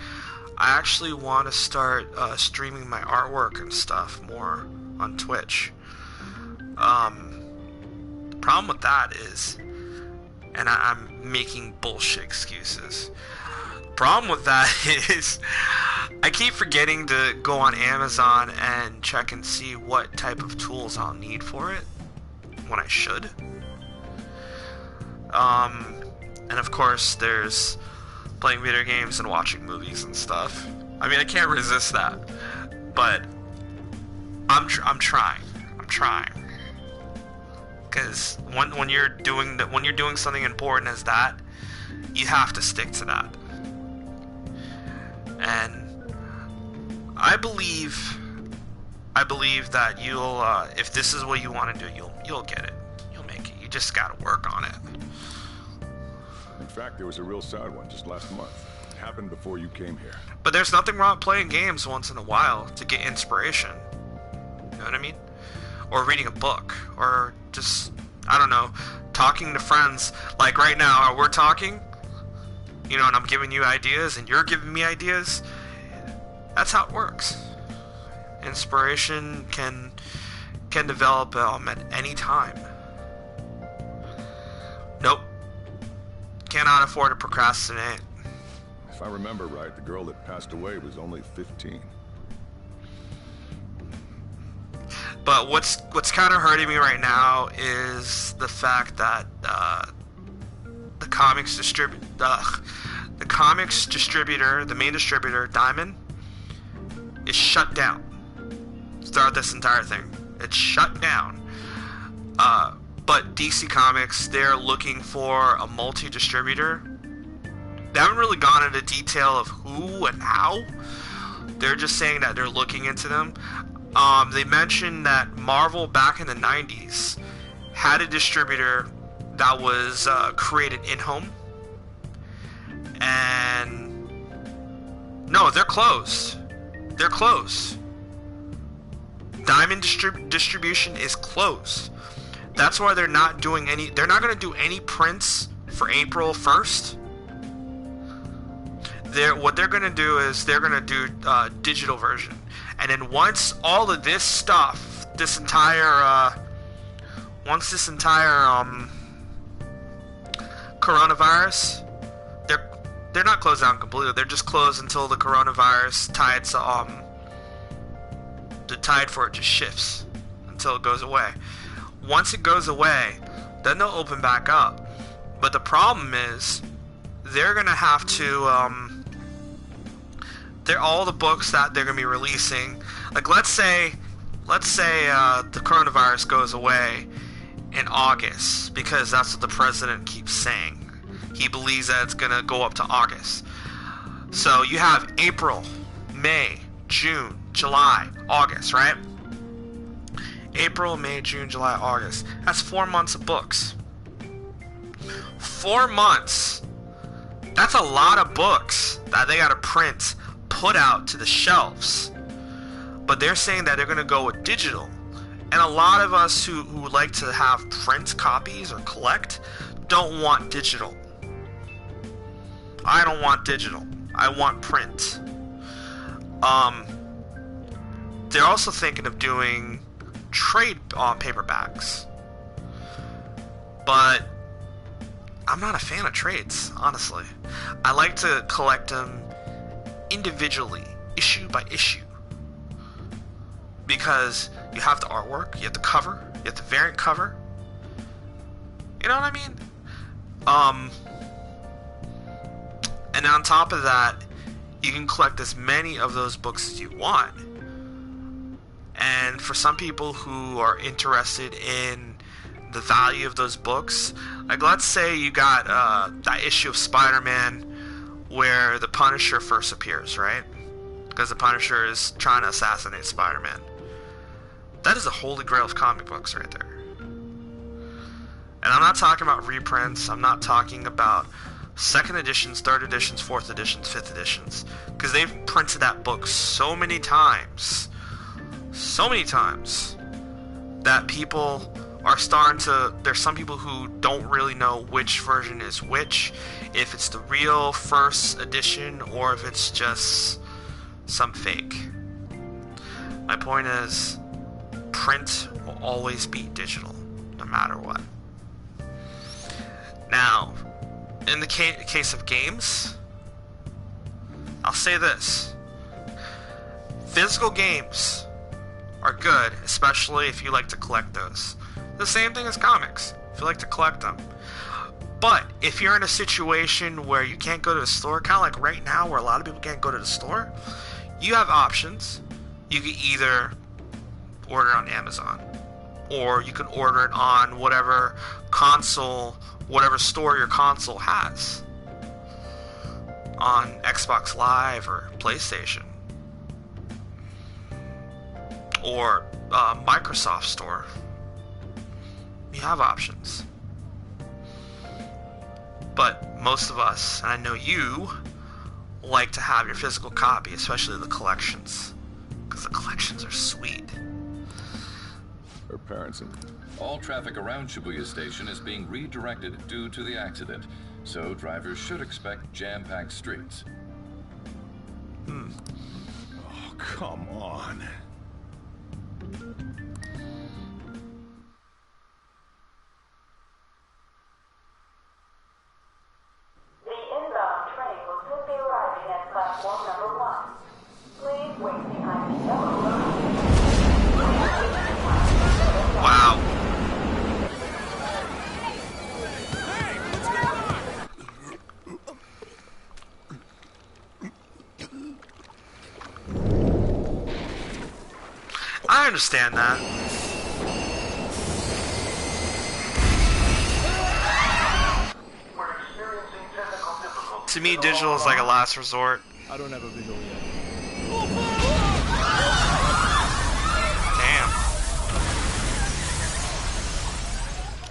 I actually want to start streaming my artwork and stuff more on Twitch. The problem with that is, and I'm making bullshit excuses. Problem with that is, I keep forgetting to go on Amazon and check and see what type of tools I'll need for it when I should. And of course, there's playing video games and watching movies and stuff. I mean, I can't resist that, but I'm trying. Because when you're doing something important as that, you have to stick to that. And I believe that you'll, if this is what you want to do, you'll get it. You'll make it. You just gotta work on it. In fact, there was a real sad one just last month. It happened before you came here. But there's nothing wrong with playing games once in a while to get inspiration. You know what I mean? Or reading a book, or just, I don't know, talking to friends. Like right now, we're talking, you know, and I'm giving you ideas, and you're giving me ideas. That's how it works. Inspiration can develop at any time. Nope. Cannot afford to procrastinate. If I remember right, the girl that passed away was only 15. But what's kind of hurting me right now is the fact that the comics distributor, the main distributor, Diamond, is shut down. Throughout this entire thing, it's shut down. but DC Comics, they're looking for a multi-distributor. They haven't really gone into detail of who and how. They're just saying that they're looking into them. They mentioned that Marvel back in the 90s had a distributor that was created in-home. And no, they're closed. They're closed. Diamond distribution is closed. That's why they're not doing any. They're not going to do any prints for April 1st. What they're going to do is they're going to do digital version, and then once all of this stuff, this entire coronavirus, they're not closed down completely. They're just closed until the coronavirus the tide for it just shifts until it goes away. Once it goes away, then they'll open back up. But the problem is, they're gonna have to they're all the books that they're gonna be releasing. Like let's say the coronavirus goes away in August, because that's what the president keeps saying. He believes that it's gonna go up to August. So you have April, May, June, July, August, right? April, May, June, July, August. That's 4 months of books. 4 months. That's a lot of books that they gotta print, put out to the shelves. But they're saying that they're gonna go with digital. And a lot of us who like to have print copies or collect don't want digital. I don't want digital. I want print. They're also thinking of doing trade paperbacks. But I'm not a fan of trades, honestly. I like to collect them individually, issue by issue. Because you have the artwork, you have the cover, you have the variant cover. You know what I mean? And on top of that, you can collect as many of those books as you want. And for some people who are interested in the value of those books, like let's say you got that issue of Spider-Man where the Punisher first appears, right? Because the Punisher is trying to assassinate Spider-Man. That is a holy grail of comic books right there. And I'm not talking about reprints. I'm not talking about second editions, third editions, fourth editions, fifth editions. Because they've printed that book so many times. So many times. That people are starting to... There's some people who don't really know which version is which. If it's the real first edition or if it's just some fake. My point is, print will always beat digital, no matter what. Now, in the case of games, I'll say this. Physical games are good, especially if you like to collect those. The same thing as comics, if you like to collect them. But if you're in a situation where you can't go to the store, kind of like right now where a lot of people can't go to the store, you have options. You can either order on Amazon, or you can order it on whatever console, whatever store your console has, on Xbox Live or PlayStation, or Microsoft Store. You have options. But most of us, and I know you, like to have your physical copy, especially the collections, because the collections are sweet. Her parents and... All traffic around Shibuya Station is being redirected due to the accident, so drivers should expect jam-packed streets. Oh, come on. The inbound train will soon be arriving at platform number 1. Please wait behind the yellow line. Wow. I understand that. To me, digital is like a last resort. I don't have a visual yet. Damn.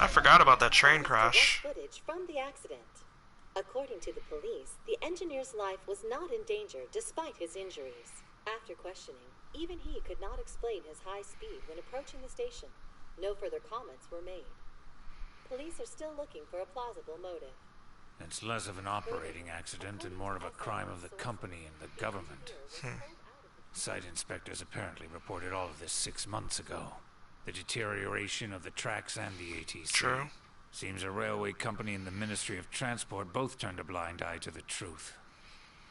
I forgot about that train crash. Footage from the accident. According to the police, the engineer's life was not in danger despite his injuries. After questioning, even he could not explain his high speed when approaching the station. No further comments were made. Police are still looking for a plausible motive. It's less of an operating accident and more of a crime of the company and the government. Site inspectors apparently reported all of this 6 months ago. The deterioration of the tracks and the ATC. True. Seems a railway company and the Ministry of Transport both turned a blind eye to the truth.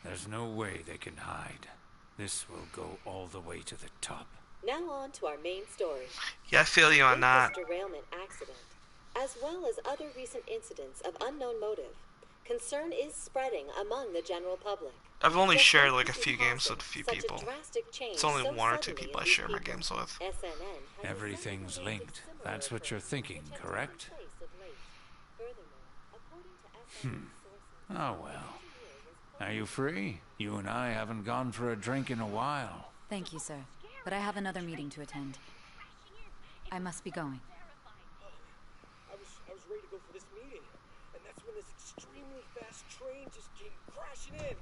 There's no way they can hide. This will go all the way to the top. Now on to our main story. Yeah, I feel you on that. This derailment accident, as well as other recent incidents of unknown motive, concern is spreading among the general public. I've only shared like a few games with a few people. It's only one or two people I share my games with. Everything's linked. That's what you're thinking, correct? Oh well. Are you free? You and I haven't gone for a drink in a while. Thank you, sir. But I have another meeting to attend. I must be going. I was ready to go for this meeting, and that's when this extremely fast train just came crashing in.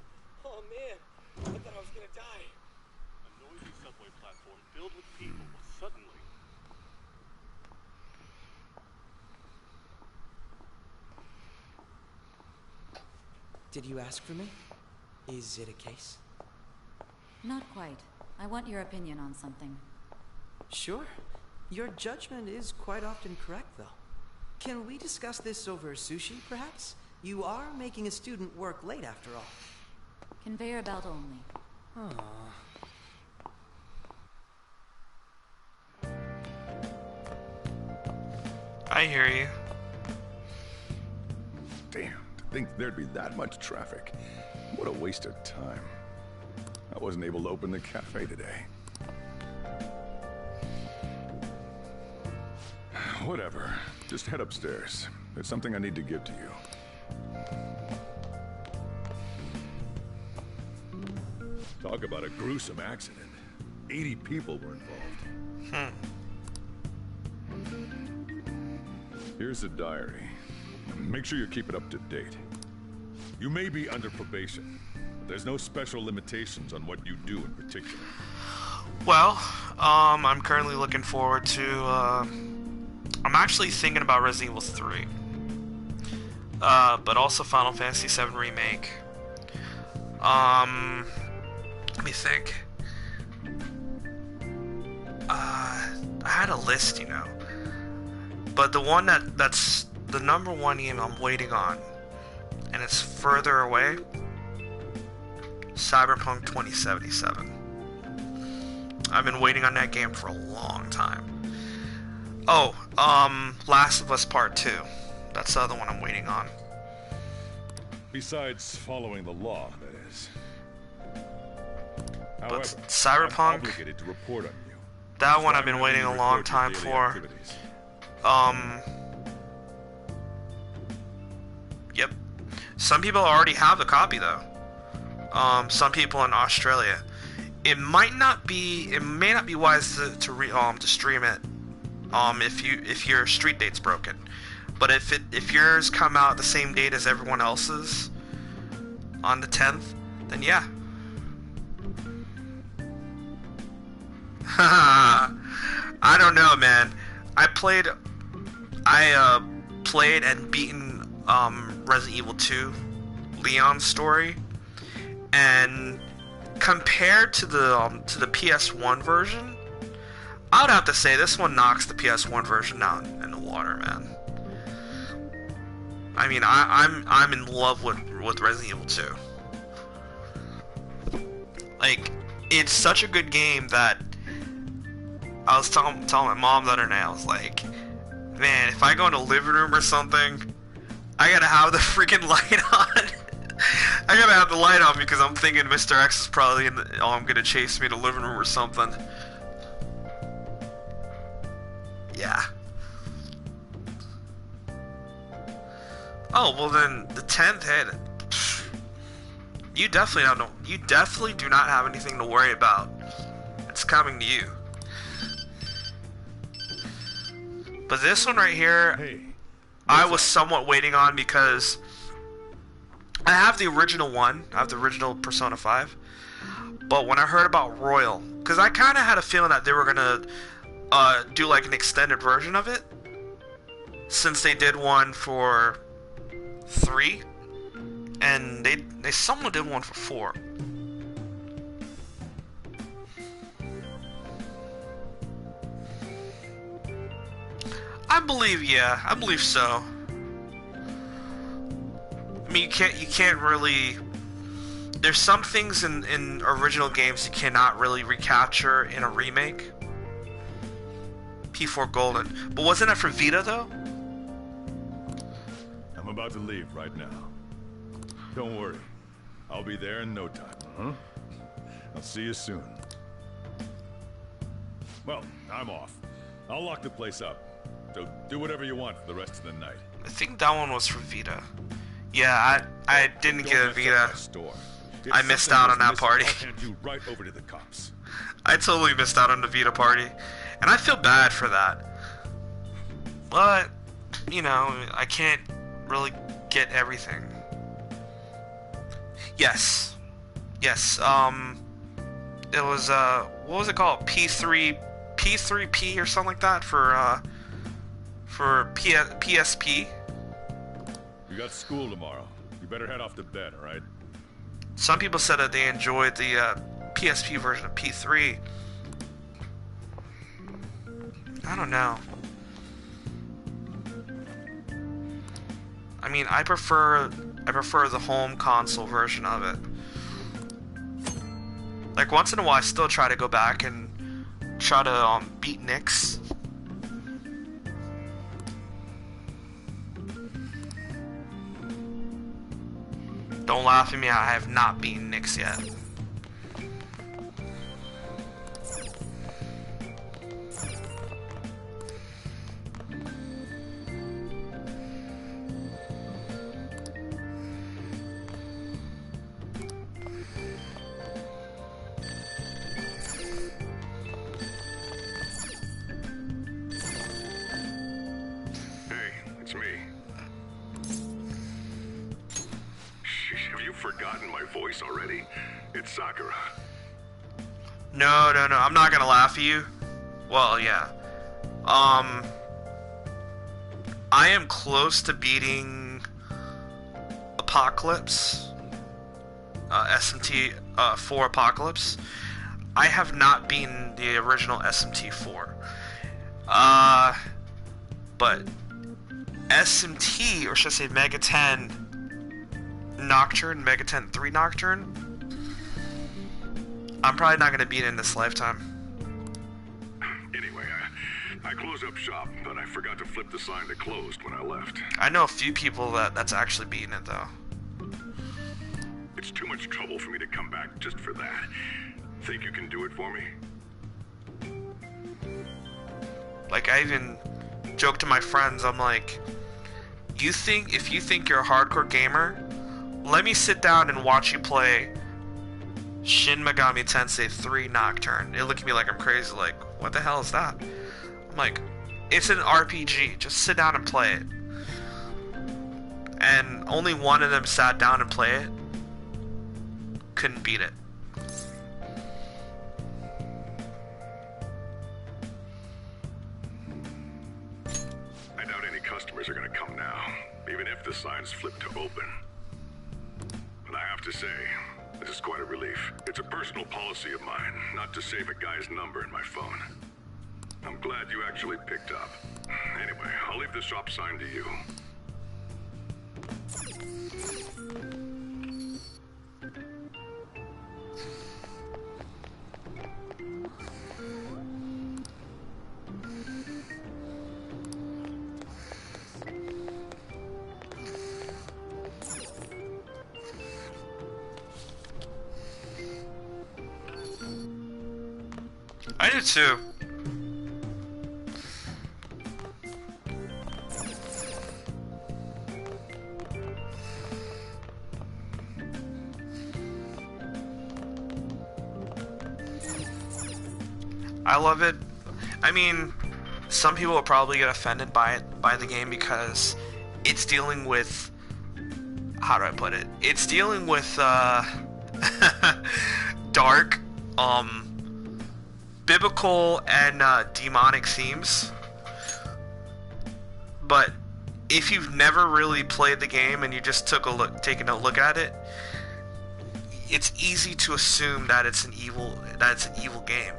Oh man, I thought I was gonna die. A noisy subway platform filled with people was suddenly... Did you ask for me? Is it a case? Not quite. I want your opinion on something. Sure. Your judgment is quite often correct, though. Can we discuss this over sushi, perhaps? You are making a student work late, after all. Conveyor belt only. I hear you. Damn, to think there'd be that much traffic. What a waste of time. I wasn't able to open the cafe today. Whatever. Just head upstairs. There's something I need to give to you. Talk about a gruesome accident. 80 people were involved. Here's a diary. Make sure you keep it up to date. You may be under probation, but there's no special limitations on what you do in particular. Well, I'm currently looking forward to, I'm actually thinking about Resident Evil 3. But also Final Fantasy VII Remake. Let me think. I had a list, you know. But the one that's the number one game I'm waiting on, and it's further away, Cyberpunk 2077. I've been waiting on that game for a long time. Oh, Last of Us Part 2. That's the other one I'm waiting on. Besides following the law, that is. However, But Cyberpunk, I'm obligated to report on you. that one So I've been I'm waiting ready a to long record your time daily for. activities. Yep. Some people already have a copy though. Some people in Australia. It may not be wise to stream it. If your street date's broken. But if yours come out the same date as everyone else's on the 10th, then yeah. I don't know, man. I played and beaten Resident Evil 2 Leon's story, and compared to the PS1 version, I'd have to say this one knocks the PS1 version down in the water, man. I mean, I'm in love with Resident Evil 2. Like, it's such a good game that I was telling my mom the other day, I was like, man, if I go in the living room or something, I gotta have the freaking light on. I gotta have the light on because I'm thinking Mr. X is probably gonna chase me to the living room or something. Yeah. Oh, well then, the 10th hit. You definitely do not have anything to worry about. It's coming to you. But this one right here, I was somewhat waiting on because I have the original one. I have the original Persona 5. But when I heard about Royal, because I kind of had a feeling that they were going to do like an extended version of it, since they did one for 3, and they someone did one for 4. I believe so. I mean, you can't really. There's some things in original games you cannot really recapture in a remake. P4 Golden, but wasn't it for Vita though? I'm about to leave right now. Don't worry, I'll be there in no time. Huh? I'll see you soon. Well, I'm off. I'll lock the place up. So do whatever you want for the rest of the night. I think that one was for Vita. Yeah, I didn't get a Vita. I missed out on that party. I'll hand you right over to the cops. I totally missed out on the Vita party, and I feel bad for that. But you know, I can't really get everything. Yes. It was what was it called? P3P or something like that for PSP. You got school tomorrow. You better head off to bed, all right? Some people said that they enjoyed the PSP version of P3. I don't know. I mean, I prefer the home console version of it. Like once in a while, I still try to go back and try to beat Nyx. Don't laugh at me, I have not beaten Nyx yet. Forgotten my voice already? It's Sakura. No, I'm not gonna laugh at you. Well, yeah. I am close to beating Apocalypse. SMT 4 Apocalypse. I have not beaten the original SMT 4. But SMT, or should I say Mega 10 Nocturne, Mega 10 3 Nocturne, I'm probably not going to beat it in this lifetime. Anyway, I closed up shop, but I forgot to flip the sign to closed when I left. I know a few people that's actually beaten it, though. It's too much trouble for me to come back just for that. Think you can do it for me? Like, I even joke to my friends, I'm like, if you think you're a hardcore gamer, let me sit down and watch you play Shin Megami Tensei 3 Nocturne. They look at me like I'm crazy, like, what the hell is that? I'm like, it's an RPG, just sit down and play it. And only one of them sat down and played it. Couldn't beat it. I doubt any customers are gonna come now, even if the sign's flipped to open. But I have to say, this is quite a relief. It's a personal policy of mine, not to save a guy's number in my phone. I'm glad you actually picked up. Anyway, I'll leave the shop sign to you. I do too. I love it. I mean, some people will probably get offended by the game because it's dealing with, how do I put it? It's dealing with dark, biblical and demonic themes. But if you've never really played the game and you just taken a look at it, it's easy to assume that it's an evil game,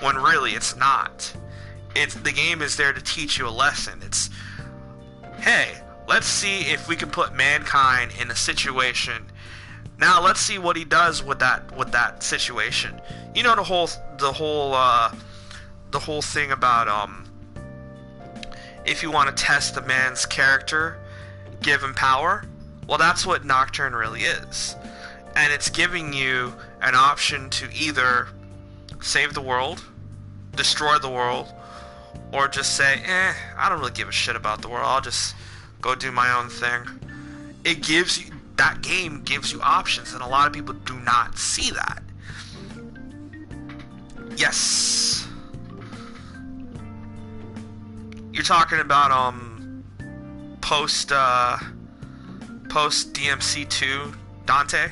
when really it's not. The game is there to teach you a lesson. It's, hey, let's see if we can put mankind in a situation. Now let's see what he does with that situation. You know, the whole thing about if you want to test the man's character, give him power. Well, that's what Nocturne really is. And it's giving you an option to either save the world, destroy the world, or just say, I don't really give a shit about the world, I'll just go do my own thing. That game gives you options, and a lot of people do not see that. Yes. You're talking about post DMC2 Dante?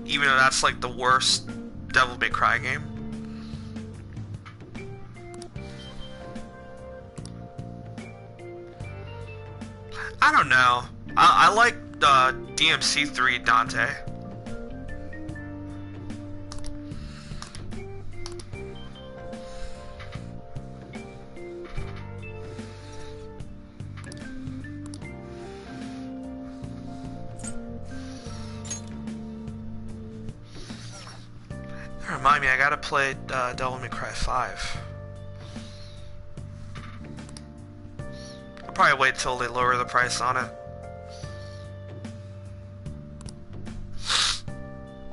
Even though that's like the worst Devil May Cry game. I don't know. I like DMC3 Dante. Remind me, I gotta play Devil May Cry 5. I'll probably wait till they lower the price on it.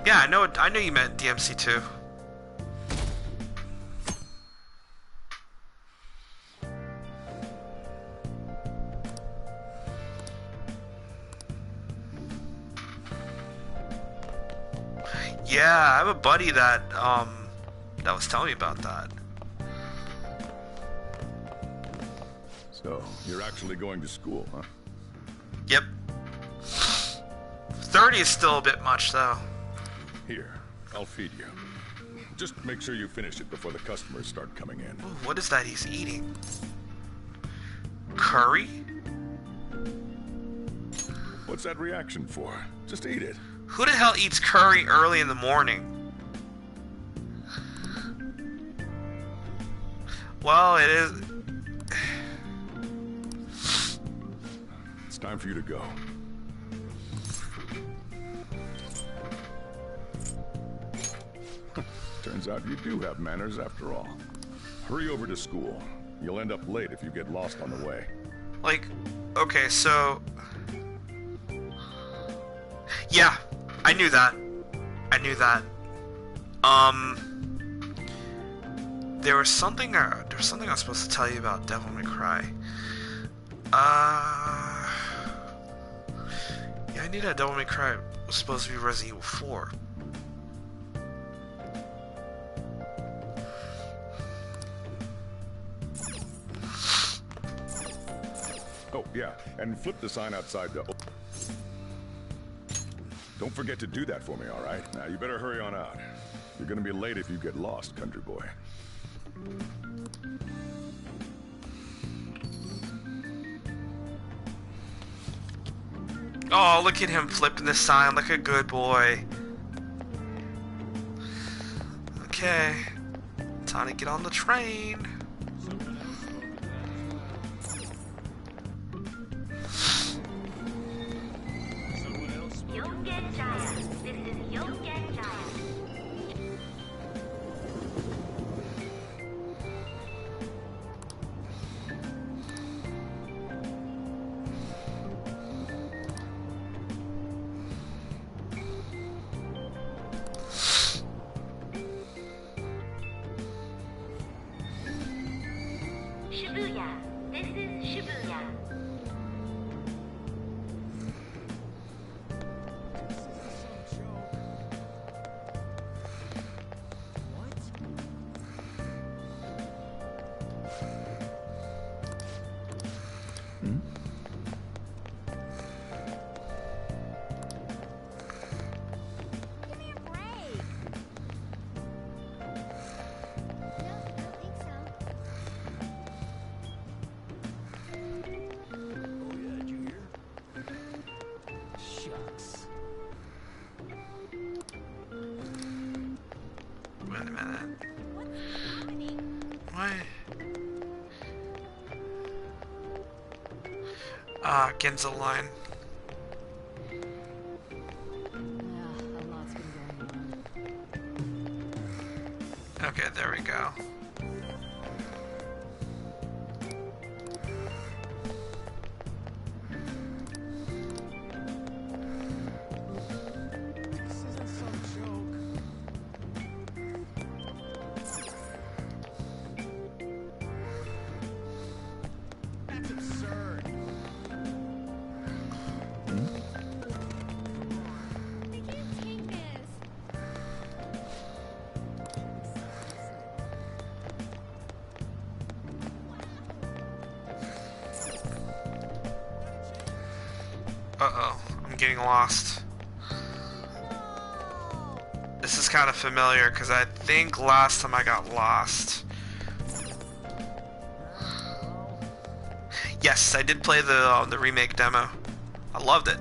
Yeah, I know you meant DMC2. Yeah, I have a buddy that was telling me about that. So, you're actually going to school, huh? Yep. 30 is still a bit much, though. Here, I'll feed you. Just make sure you finish it before the customers start coming in. Ooh, what is that he's eating? Curry? What's that reaction for? Just eat it. Who the hell eats curry early in the morning? Well, it is... It's time for you to go. Turns out you do have manners after all. Hurry over to school. You'll end up late if you get lost on the way. Like, okay, so... Yeah, I knew that. There was something I was supposed to tell you about Devil May Cry. Yeah, I knew that Devil May Cry was supposed to be Resident Evil 4. Oh, yeah, and flip the sign outside the... Don't forget to do that for me, all right? Now, you better hurry on out. You're gonna be late if you get lost, country boy. Oh, look at him flipping the sign like a good boy. Okay. Time to get on the train. Ginza line. Okay, there we go. Uh-oh, I'm getting lost. This is kind of familiar, because I think last time I got lost. Yes, I did play the remake demo. I loved it.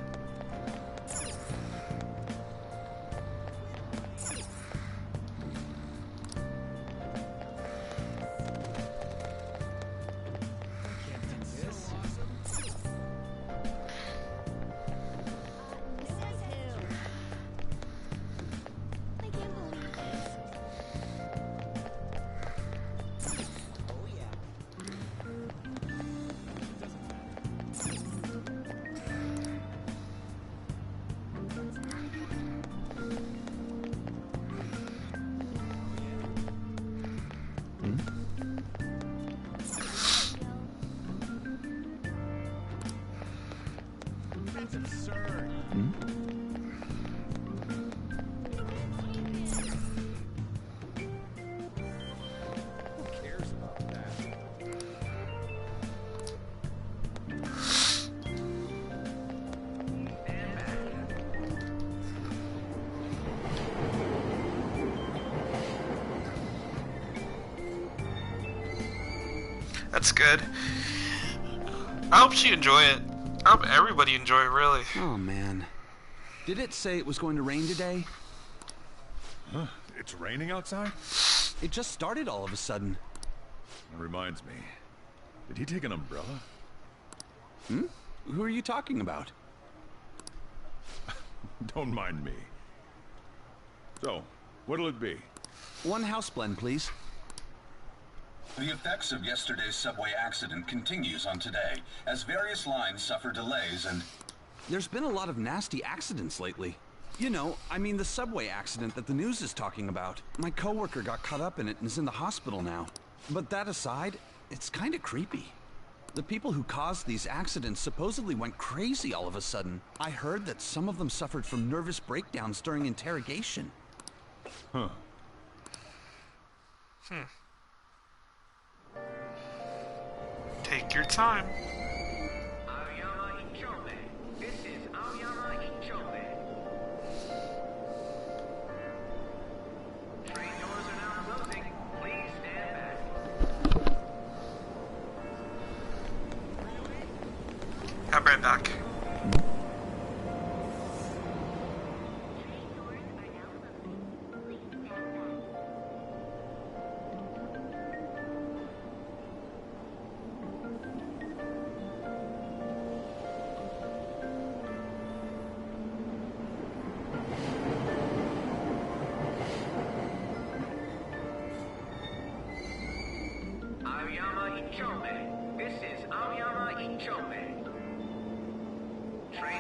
That's good. I hope she enjoy it. I hope everybody enjoy it, really. Oh, man. Did it say it was going to rain today? Huh? It's raining outside? It just started all of a sudden. That reminds me. Did he take an umbrella? Hmm? Who are you talking about? Don't mind me. So, what'll it be? One house blend, please. The effects of yesterday's subway accident continues on today, as various lines suffer delays and... There's been a lot of nasty accidents lately. You know, I mean the subway accident that the news is talking about. My coworker got caught up in it and is in the hospital now. But that aside, it's kind of creepy. The people who caused these accidents supposedly went crazy all of a sudden. I heard that some of them suffered from nervous breakdowns during interrogation. Huh. Take your time. Aoyama Ichome. This is Aoyama Ichome. Train doors are now closing. Please stand back. I'll be right back. Aoyama Ichome. This is Aoyama Ichome. Train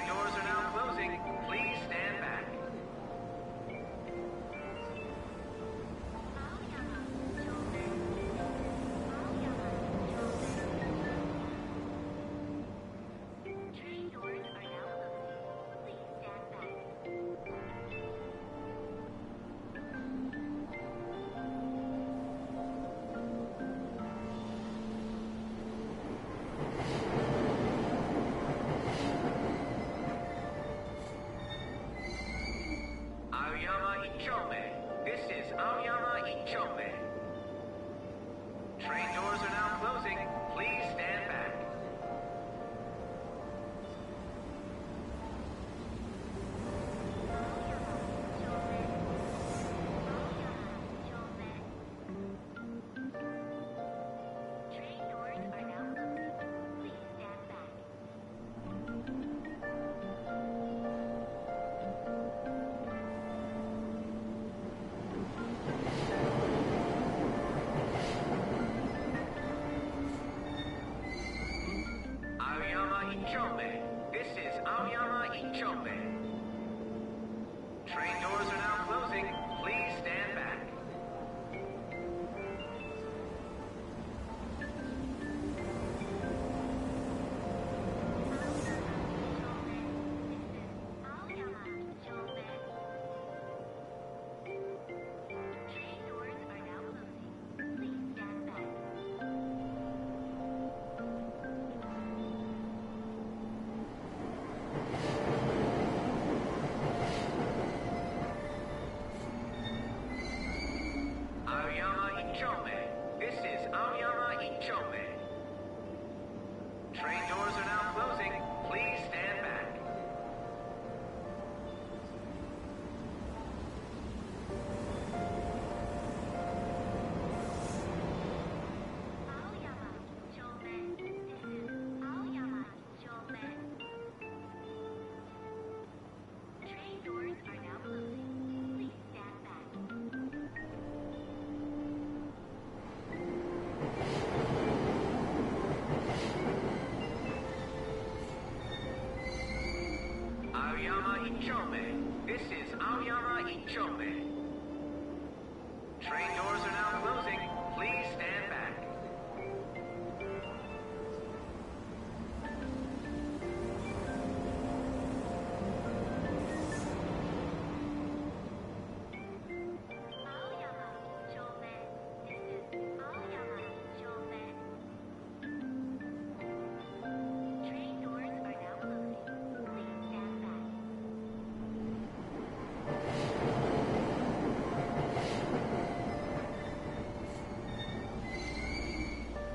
Aoyama Ichome. This is Aoyama Ichome. Train doors are now closing. Please stand back. Aoyama Ichome. This is Aoyama Ichome. Train doors are now closing. Please stand back. Aoyama Ichome. This is Aoyama Ichome. Train doors are now closing. Please stand back.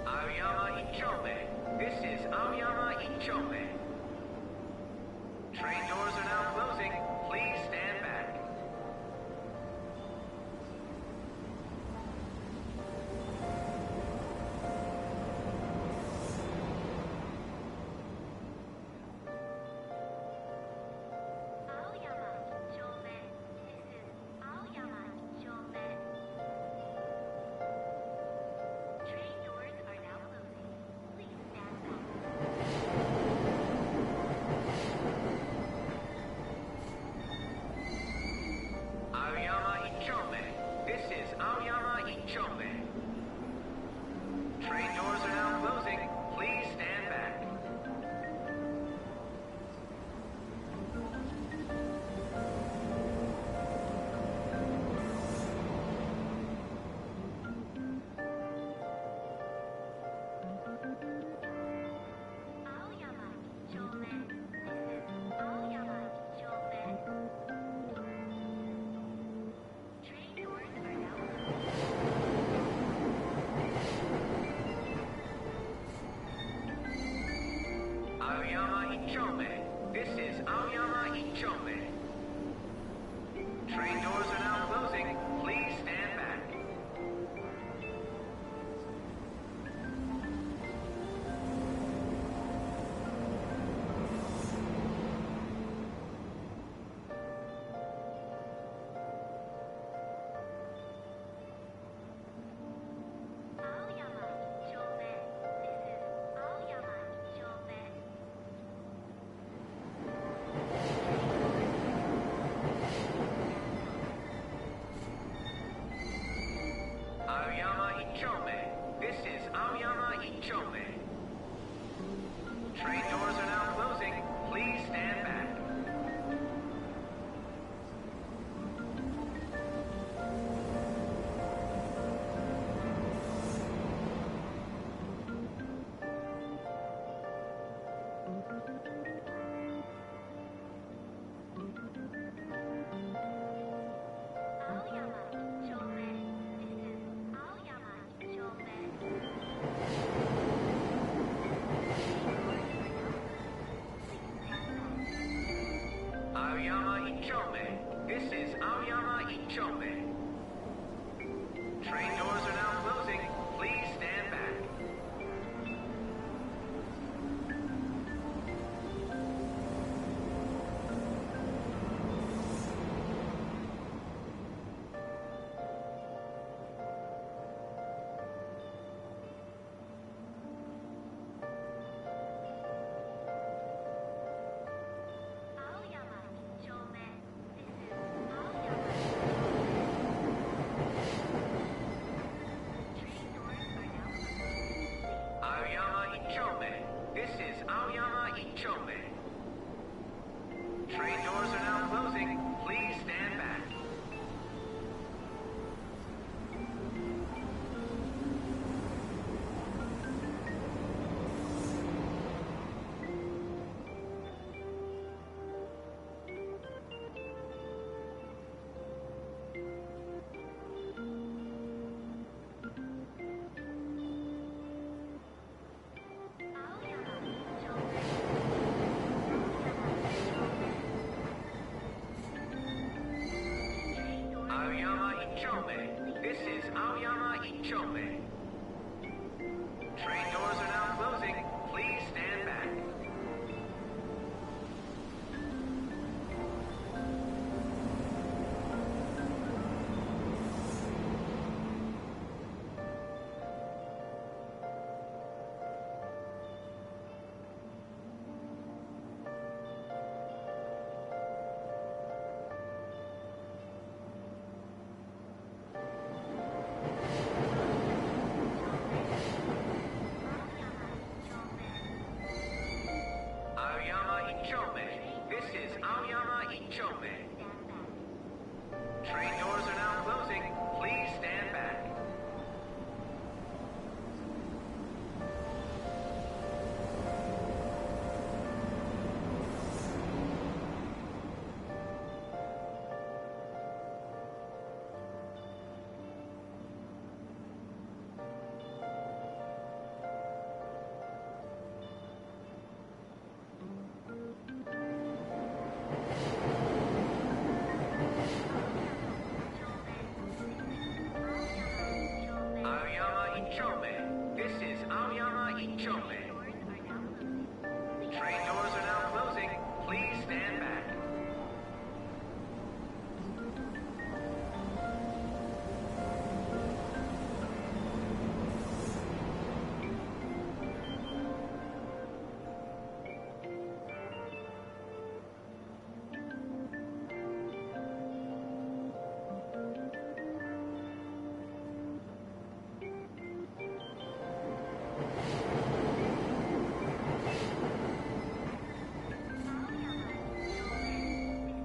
Aoyama Ichome. This is Aoyama Ichome. Train doors are now closing. Please stand back. Aoyama Ichome. This is Aoyama Ichome. Train doors are now closing. Please stand back. Aoyama Ichome. This is Aoyama Ichome. Train doors are now closing. Please stand back. Aoyama Ichome. This is Aoyama Ichome. Train doors are now closing. Please stand back. Aoyama Ichome. This is Aoyama Ichome. Train doors are now closing. Please stand back. Aoyama Ichome. This is Aoyama Ichome. Train doors are now closing. Please stand back. Aoyama Ichome. This is Aoyama Ichome. Train doors are now closing. Please stand back. Aoyama Ichome. This is Aoyama Ichome. Train doors are now closing. Please stand back.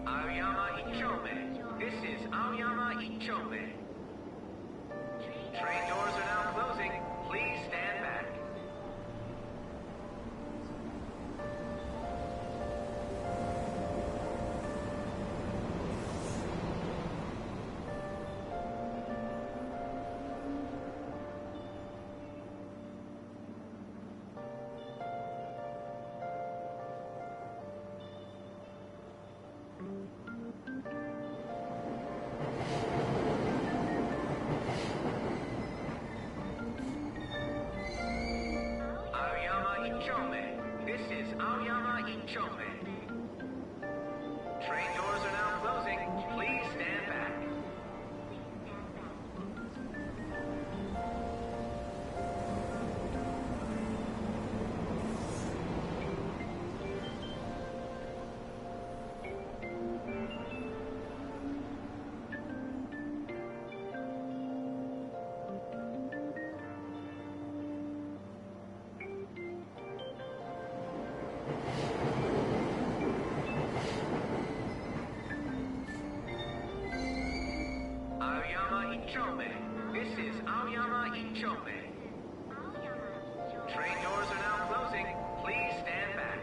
Aoyama Ichome. This is Aoyama Ichome. Train doors are now closing. Please stand back. Aoyama Ichome. This is Aoyama Ichome. Train doors are now closing. Please stand back. Aoyama Ichome. This is Aoyama Ichome. Train doors are now closing. Please stand back.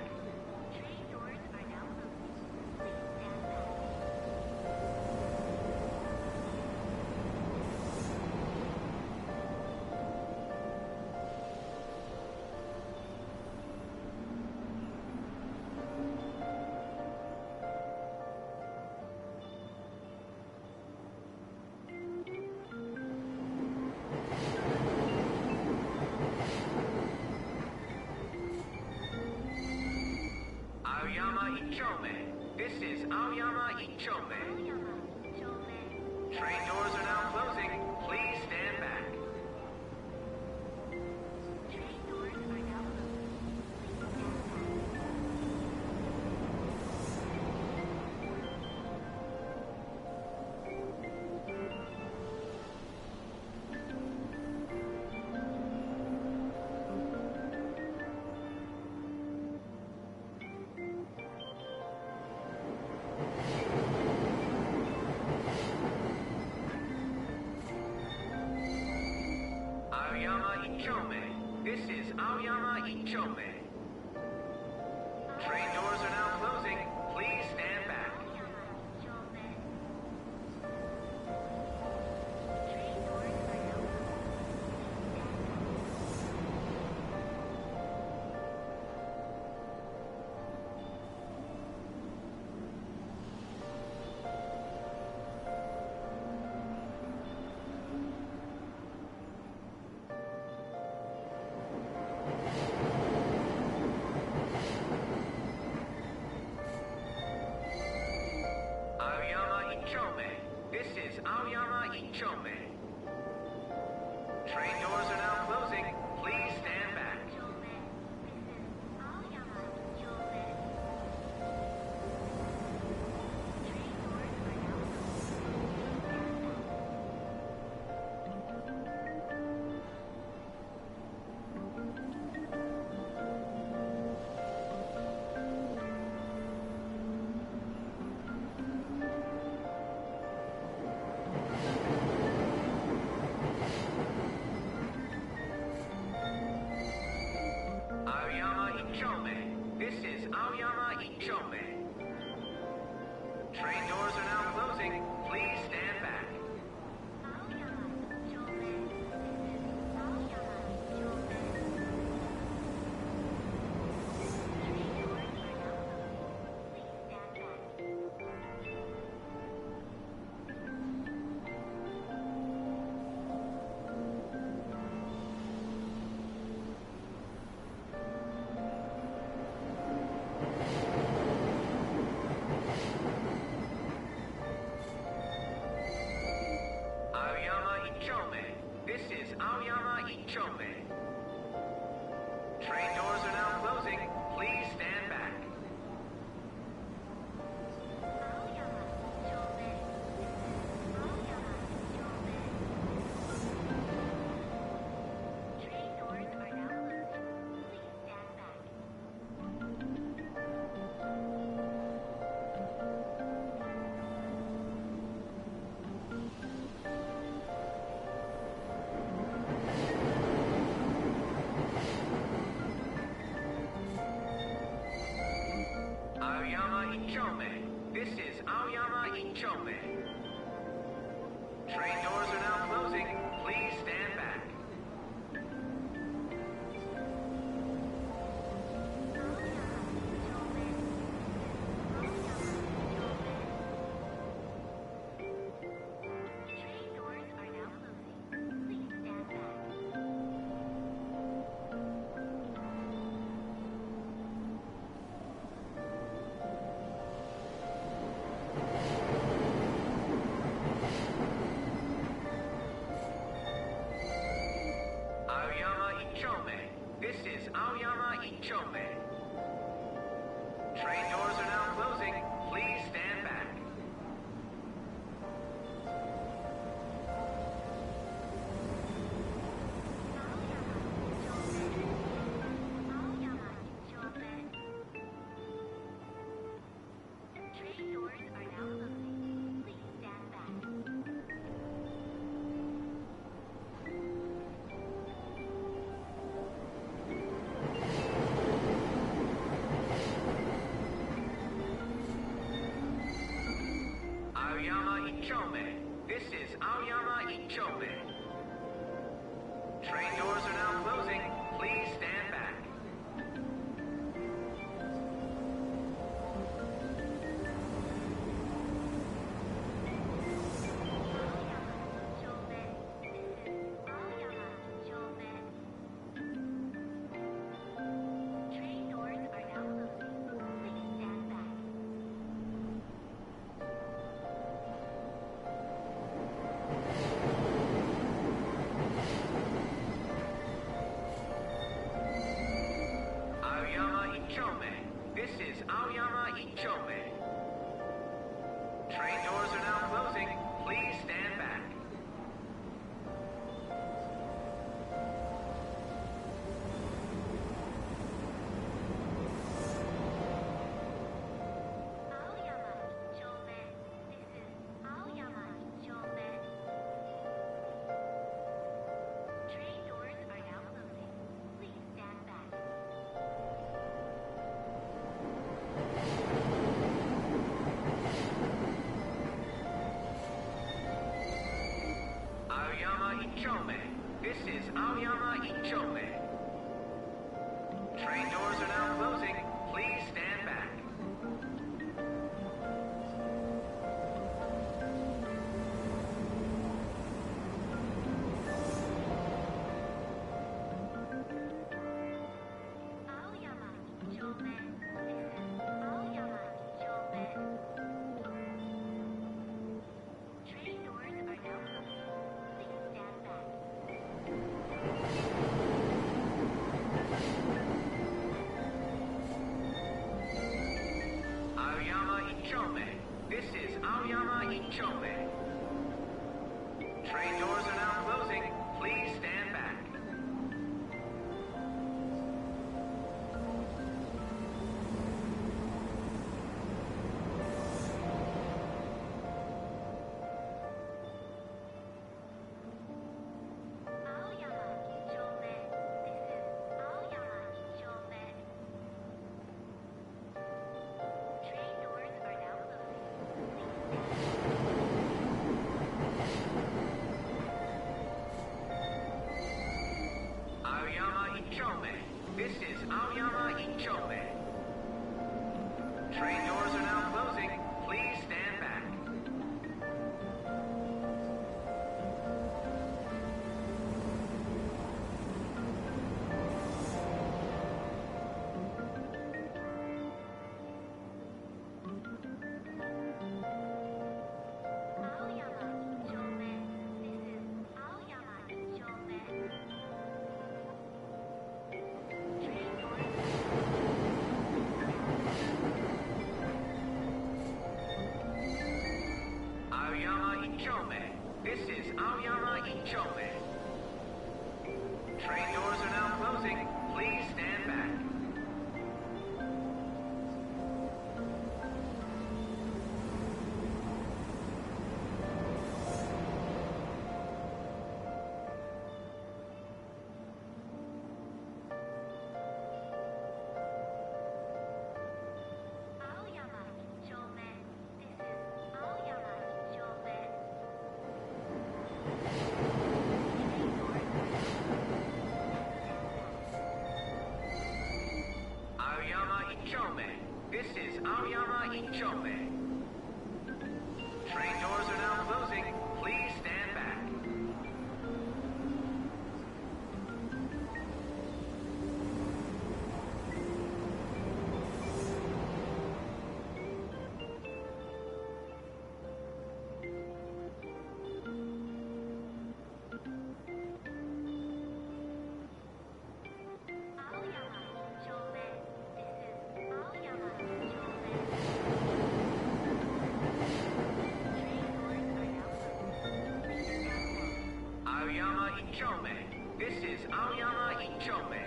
Aoyama Ichome. This is Aoyama Ichome. Train doors are now closing. Please stand back. Aoyama Ichome. This is Aoyama Ichome. Train doors are now closing. Please stand back. Aoyama Ichome. Train doors are now closing. Please stand back. Aoyama Ichome. This is Aoyama Ichome. Train doors are now closing. Please stand back. Aoyama Ichome. This is Aoyama Ichome. Train doors are now closing. Please stand back. Aoyama Ichome. This is Aoyama Ichome. Train doors are now closing. Please stand back. Aoyama Ichome. This is Aoyama Ichome. Train doors are now closing. Please stand back. Aoyama Ichome. This is Aoyama Ichome. Train doors are now closing. Please stand back. Aoyama Ichome. This is Aoyama Ichome. Train doors are now closing. Please stand back. Aoyama Ichome. This is Aoyama Ichome. Train doors are now closing. Please stand back. This is Aoyama Ichome. Train doors are now closing. Please stand back. Aoyama Ichome. This is Aoyama Ichome. Train doors are now closing. Please stand back. Aoyama Ichome. This is Aoyama Ichome. Train doors are now closing. Please stand back. Aoyama Ichome. This is Aoyama Ichome.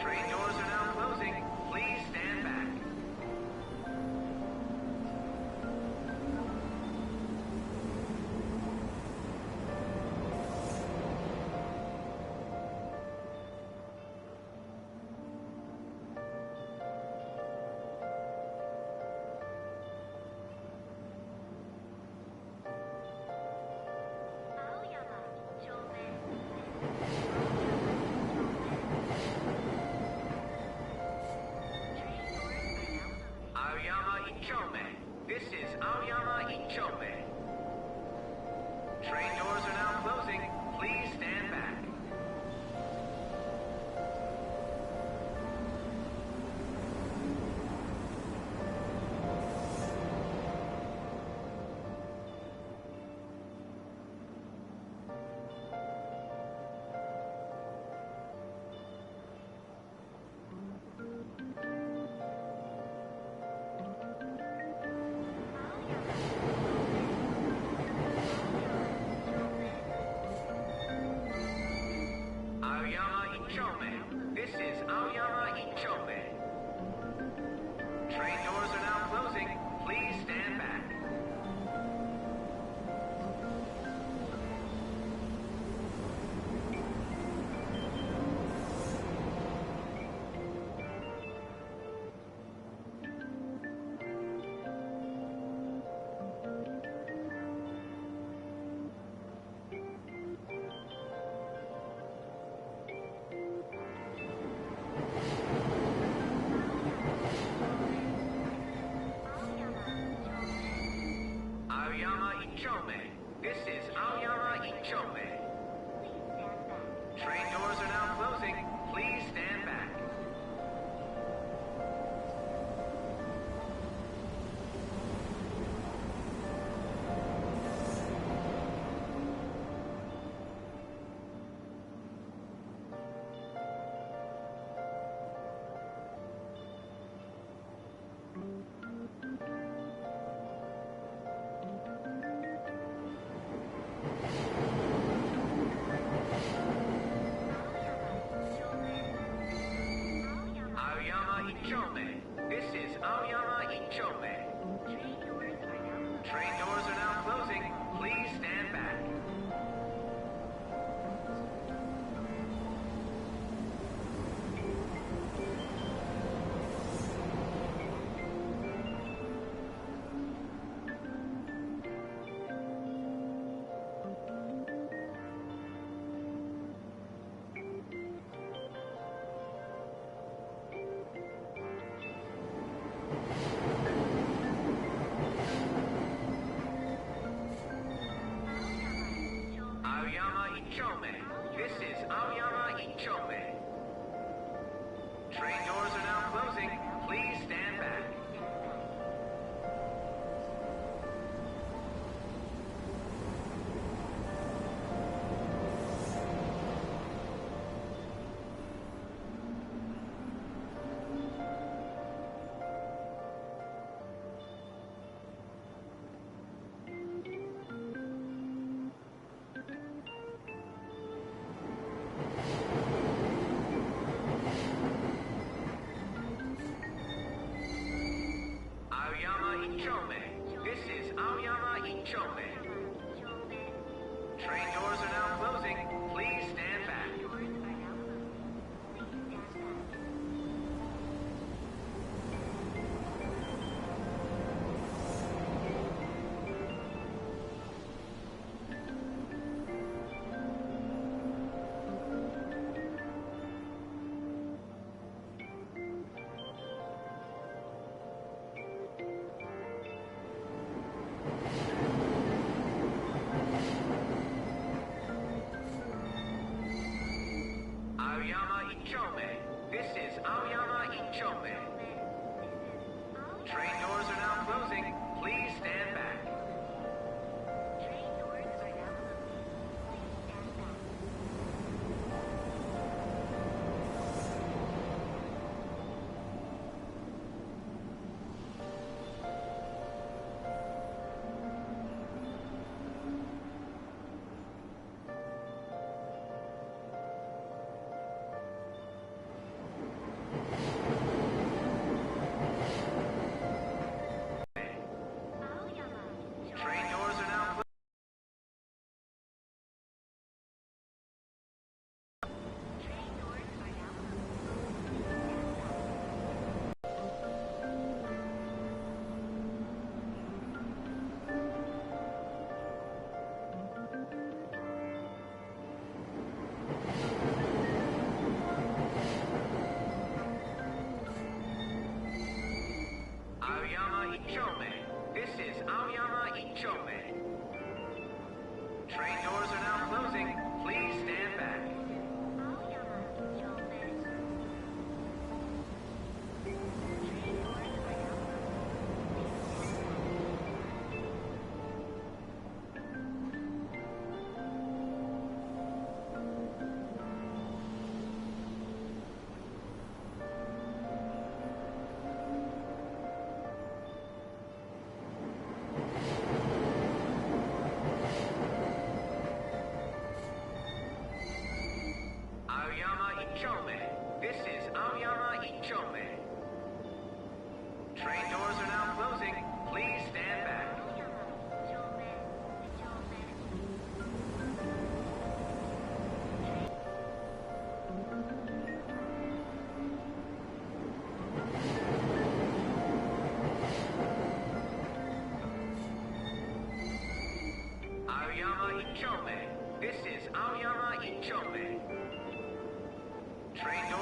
Train doors are now closing. Please stand back. Aoyama Ichome. This is Aoyama Ichome. Train doors are now closing. Please stand back. Aoyama Ichome. This is Aoyama Ichome. Train doors are now closing. Please stand back. Aoyama Ichome. This is Aoyama Ichome. Train doors are now closing. Please stand back. Aoyama Ichome. This is Aoyama Ichome. Train doors are now closing. Please stand back. Ichome. This is Aoyama Ichome. Train doors are now closing. Please stand back. Aoyama Ichome. This is Aoyama Ichome. Train doors are now closing. Please stand back. Aoyama Ichome. This is Aoyama Ichome. Train doors are now closing. Please stand back. Train doors are now closing. Aoyama Ichome. This is Aoyama Ichome. Train doors are now closing. Please stand back. Aoyama Ichome. This is Aoyama Ichome. Train doors are now closing. Please stand back. Aoyama Ichome. This is Aoyama Ichome. Train doors